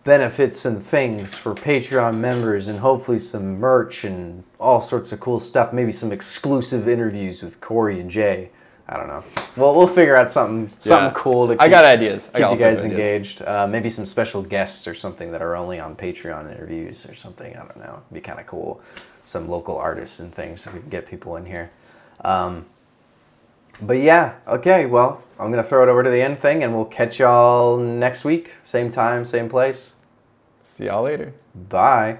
benefits and things for Patreon members and hopefully some merch and all sorts of cool stuff. Maybe some exclusive interviews with Cory and Jay. I don't know. Well, we'll figure out something cool to keep, I got ideas. Keep you guys engaged. Maybe some special guests or something that are only on Patreon interviews or something. I don't know. It'd be kind of cool. Some local artists and things so we can get people in here. But yeah, okay, well, I'm going to throw it over to the end thing and we'll catch y'all next week. Same time, same place. See y'all later. Bye.